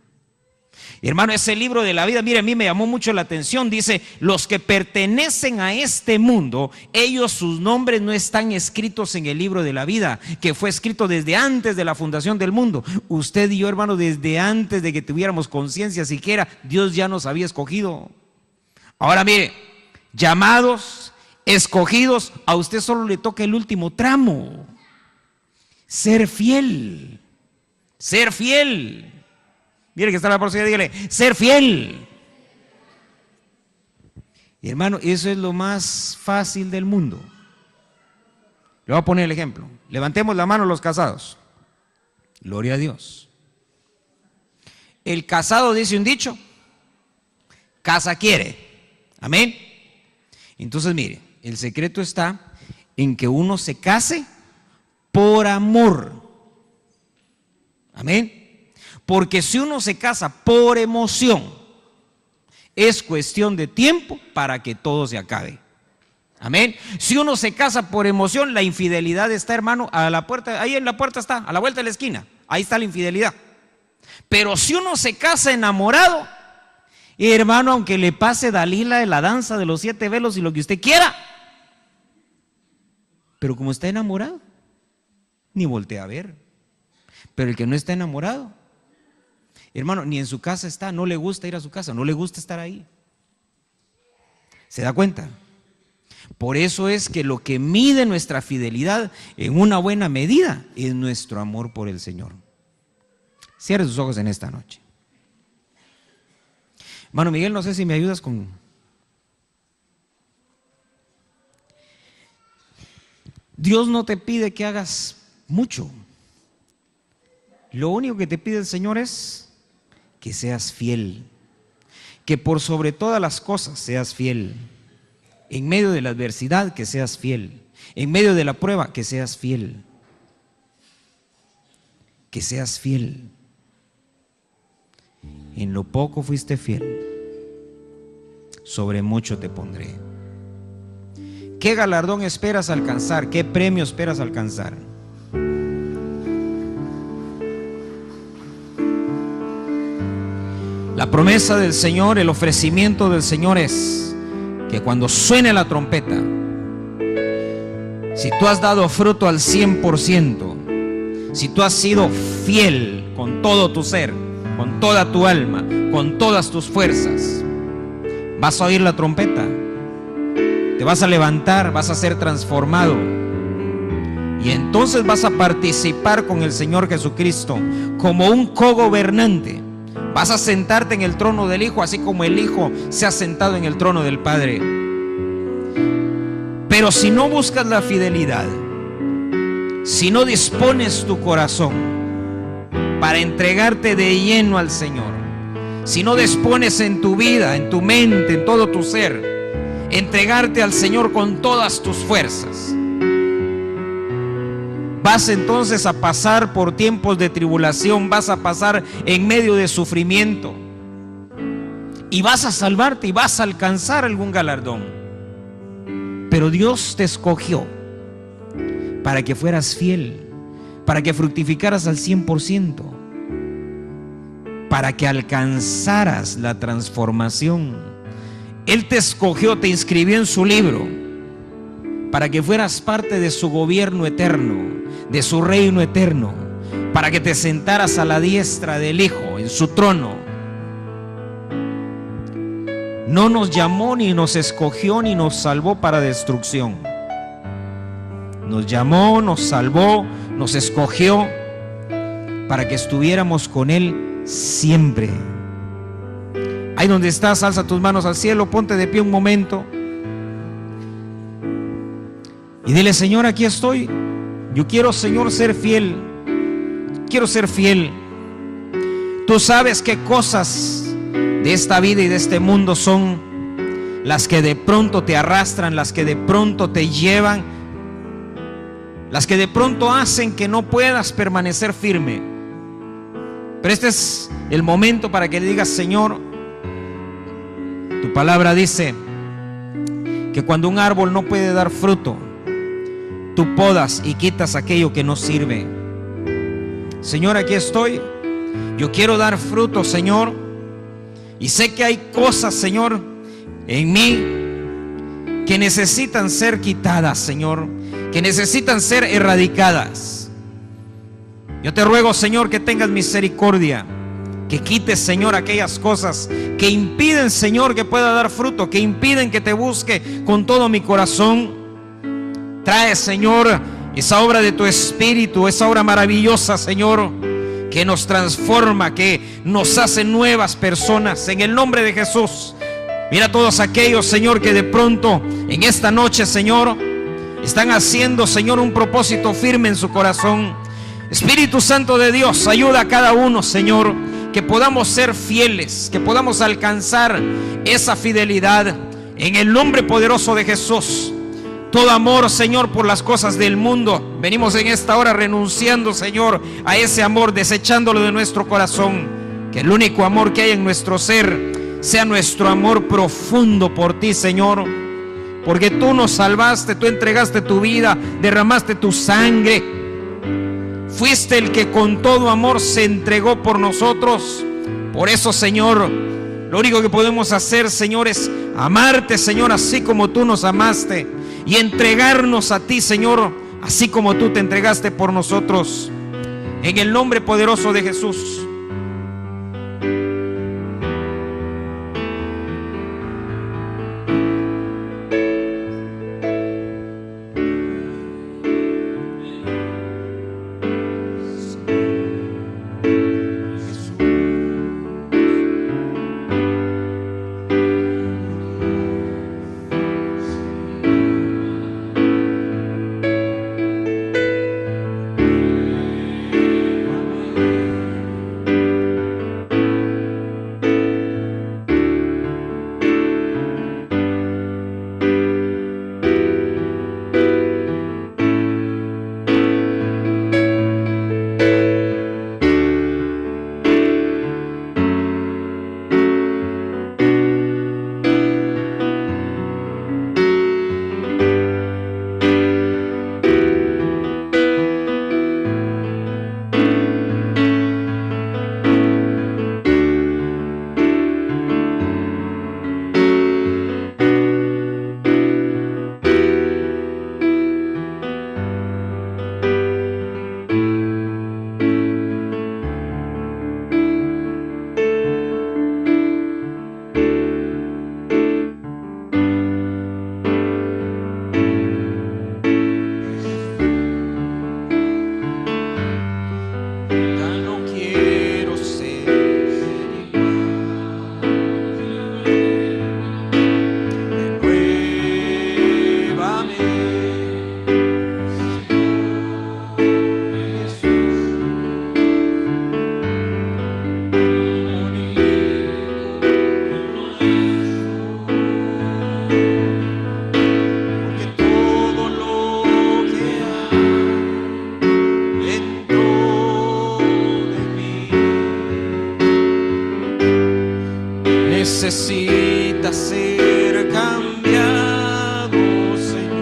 [SPEAKER 1] Y hermano, ese libro de la vida, mire, a mí me llamó mucho la atención. Dice: los que pertenecen a este mundo, ellos, sus nombres no están escritos en el libro de la vida, que fue escrito desde antes de la fundación del mundo. Usted y yo, hermano, desde antes de que tuviéramos conciencia siquiera, Dios ya nos había escogido. Ahora mire, llamados, escogidos, a usted solo le toca el último tramo: ser fiel. Ser fiel. Mire que está la próxima, dígale: ser fiel. Y hermano, eso es lo más fácil del mundo. Le voy a poner el ejemplo. Levantemos la mano los casados. Gloria a Dios. El casado dice un dicho: casa quiere. Amén. Entonces mire, el secreto está en que uno se case por amor. Amén. Porque si uno se casa por emoción, es cuestión de tiempo para que todo se acabe. Amén. Si uno se casa por emoción, la infidelidad está, hermano, a la puerta. Ahí en la puerta está, a la vuelta de la esquina. Ahí está la infidelidad. Pero si uno se casa enamorado, hermano, aunque le pase Dalila de la danza de los 7 velos y lo que usted quiera, pero como está enamorado, ni voltea a ver. Pero el que no está enamorado, hermano, ni en su casa está, no le gusta ir a su casa, no le gusta estar ahí. ¿Se da cuenta? Por eso es que lo que mide nuestra fidelidad en una buena medida es nuestro amor por el Señor. Cierre sus ojos en esta noche. Hermano Miguel, no sé si me ayudas con... Dios no te pide que hagas mucho. Lo único que te pide el Señor es que seas fiel, que por sobre todas las cosas seas fiel. En medio de la adversidad, que seas fiel. En medio de la prueba, que seas fiel. Que seas fiel. En lo poco fuiste fiel, sobre mucho te pondré. ¿Qué galardón esperas alcanzar? ¿Qué premio esperas alcanzar? La promesa del Señor, el ofrecimiento del Señor es que cuando suene la trompeta, si tú has dado fruto al 100%, si tú has sido fiel con todo tu ser, con toda tu alma, con todas tus fuerzas, vas a oír la trompeta, te vas a levantar, vas a ser transformado y entonces vas a participar con el Señor Jesucristo como un cogobernante. Vas a sentarte en el trono del Hijo, así como el Hijo se ha sentado en el trono del Padre. Pero si no buscas la fidelidad, si no dispones tu corazón para entregarte de lleno al Señor, si no dispones en tu vida, en tu mente, en todo tu ser, entregarte al Señor con todas tus fuerzas, vas entonces a pasar por tiempos de tribulación, vas a pasar en medio de sufrimiento y vas a salvarte y vas a alcanzar algún galardón. Pero Dios te escogió para que fueras fiel, para que fructificaras al 100%, para que alcanzaras la transformación. Él te escogió, te inscribió en su libro, para que fueras parte de su gobierno eterno, de su reino eterno, para que te sentaras a la diestra del Hijo, en su trono. No nos llamó, ni nos escogió, ni nos salvó para destrucción. Nos llamó, nos salvó, nos escogió para que estuviéramos con Él siempre. Ahí donde estás, alza tus manos al cielo, ponte de pie un momento y dile: Señor, aquí estoy. Yo quiero, Señor, ser fiel. Quiero ser fiel. Tú sabes qué cosas de esta vida y de este mundo son las que de pronto te arrastran, las que de pronto te llevan, las que de pronto hacen que no puedas permanecer firme. Pero este es el momento para que le digas: Señor, tu palabra dice que cuando un árbol no puede dar fruto, tú podas y quitas aquello que no sirve. Señor, aquí estoy. Yo quiero dar fruto, Señor. Y sé que hay cosas, Señor, en mí que necesitan ser quitadas, Señor, que necesitan ser erradicadas. Yo te ruego, Señor, que tengas misericordia, que quites, Señor, aquellas cosas que impiden, Señor, que pueda dar fruto, que impiden que te busque con todo mi corazón. Trae, Señor, esa obra de tu Espíritu, esa obra maravillosa, Señor, que nos transforma, que nos hace nuevas personas, en el nombre de Jesús. Mira a todos aquellos, Señor, que de pronto en esta noche, Señor, están haciendo, Señor, un propósito firme en su corazón. Espíritu Santo de Dios, ayuda a cada uno, Señor, que podamos ser fieles, que podamos alcanzar esa fidelidad en el nombre poderoso de Jesús. Todo amor, Señor, por las cosas del mundo, venimos en esta hora renunciando, Señor, a ese amor, desechándolo de nuestro corazón. Que el único amor que hay en nuestro ser sea nuestro amor profundo por ti, Señor, porque tú nos salvaste, tú entregaste tu vida, derramaste tu sangre, fuiste el que con todo amor se entregó por nosotros. Por eso, Señor, lo único que podemos hacer, Señor, es amarte, Señor, así como tú nos amaste, y entregarnos a ti, Señor, así como tú te entregaste por nosotros. En el nombre poderoso de Jesús. Necesita ser cambiado, Señor.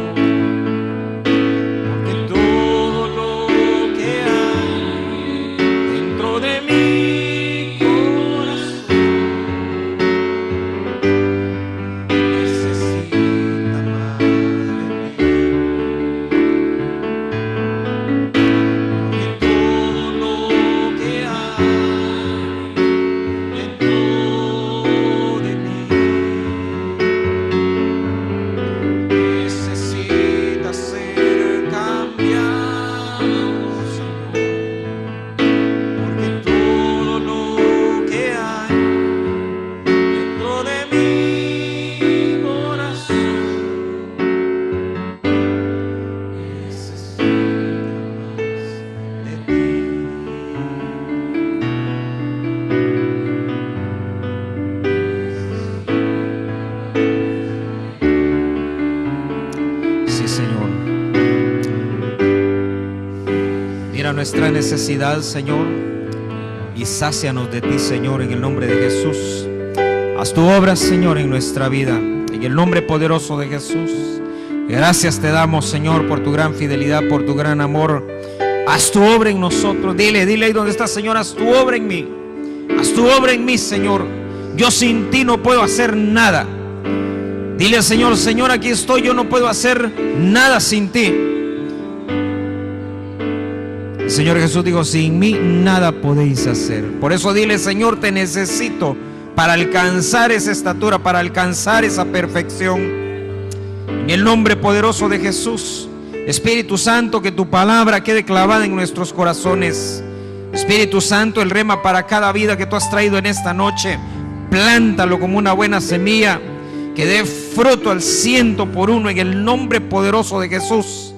[SPEAKER 1] nuestra necesidad, Señor, y sácianos de ti, Señor, en el nombre de Jesús. Haz tu obra, Señor, en nuestra vida, en el nombre poderoso de Jesús. Gracias te damos, Señor, por tu gran fidelidad, por tu gran amor. Haz tu obra en nosotros. Dile ahí donde estás, Señor, haz tu obra en mí. Haz tu obra en mí, Señor. Yo sin ti no puedo hacer nada. Dile al Señor, Señor, aquí estoy, yo no puedo hacer nada sin ti. El Señor Jesús dijo, sin mí nada podéis hacer. Por eso dile, Señor, te necesito para alcanzar esa estatura, para alcanzar esa perfección. En el nombre poderoso de Jesús, Espíritu Santo, que tu palabra quede clavada en nuestros corazones. Espíritu Santo, el rema para cada vida que tú has traído en esta noche, plántalo como una buena semilla, que dé fruto al 100% en el nombre poderoso de Jesús.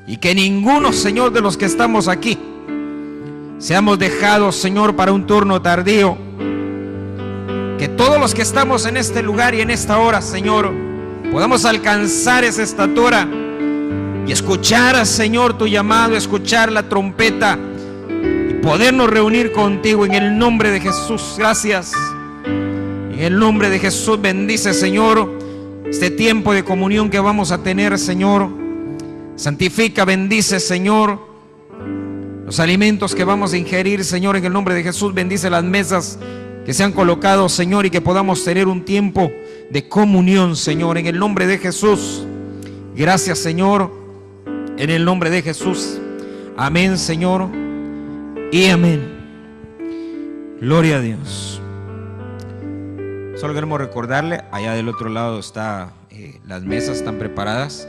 [SPEAKER 1] Y que ninguno, Señor, de los que estamos aquí seamos dejados, Señor, para un turno tardío. Que todos los que estamos en este lugar y en esta hora, Señor, podamos alcanzar esa estatura y escuchar, Señor, tu llamado, escuchar la trompeta y podernos reunir contigo en el nombre de Jesús. Gracias. En el nombre de Jesús, bendice, Señor, este tiempo de comunión que vamos a tener, Señor. Santifica, bendice, Señor, los alimentos que vamos a ingerir, Señor, en el nombre de Jesús. Bendice las mesas que se han colocado, Señor, y que podamos tener un tiempo de comunión, Señor, en el nombre de Jesús. Gracias, Señor, en el nombre de Jesús. Amén, Señor, y amén. Gloria a Dios. Solo queremos recordarle, allá del otro lado está, las mesas están preparadas.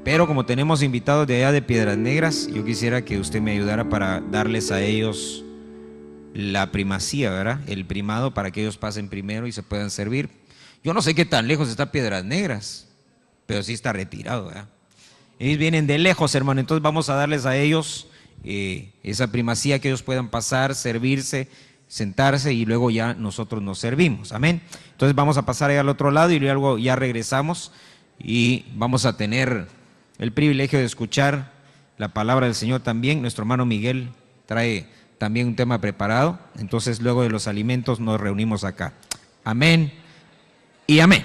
[SPEAKER 1] Pero como tenemos invitados de allá de Piedras Negras, yo quisiera que usted me ayudara para darles a ellos la primacía, ¿verdad? El primado, para que ellos pasen primero y se puedan servir. Yo no sé qué tan lejos está Piedras Negras, pero sí está retirado, ¿verdad? Ellos vienen de lejos, hermano, entonces vamos a darles a ellos esa primacía, que ellos puedan pasar, servirse, sentarse, y luego ya nosotros nos servimos. Amén. Entonces vamos a pasar allá al otro lado y luego ya regresamos y vamos a tener el privilegio de escuchar la palabra del Señor también. Nuestro hermano Miguel trae también un tema preparado. Entonces luego de los alimentos nos reunimos acá. Amén y amén.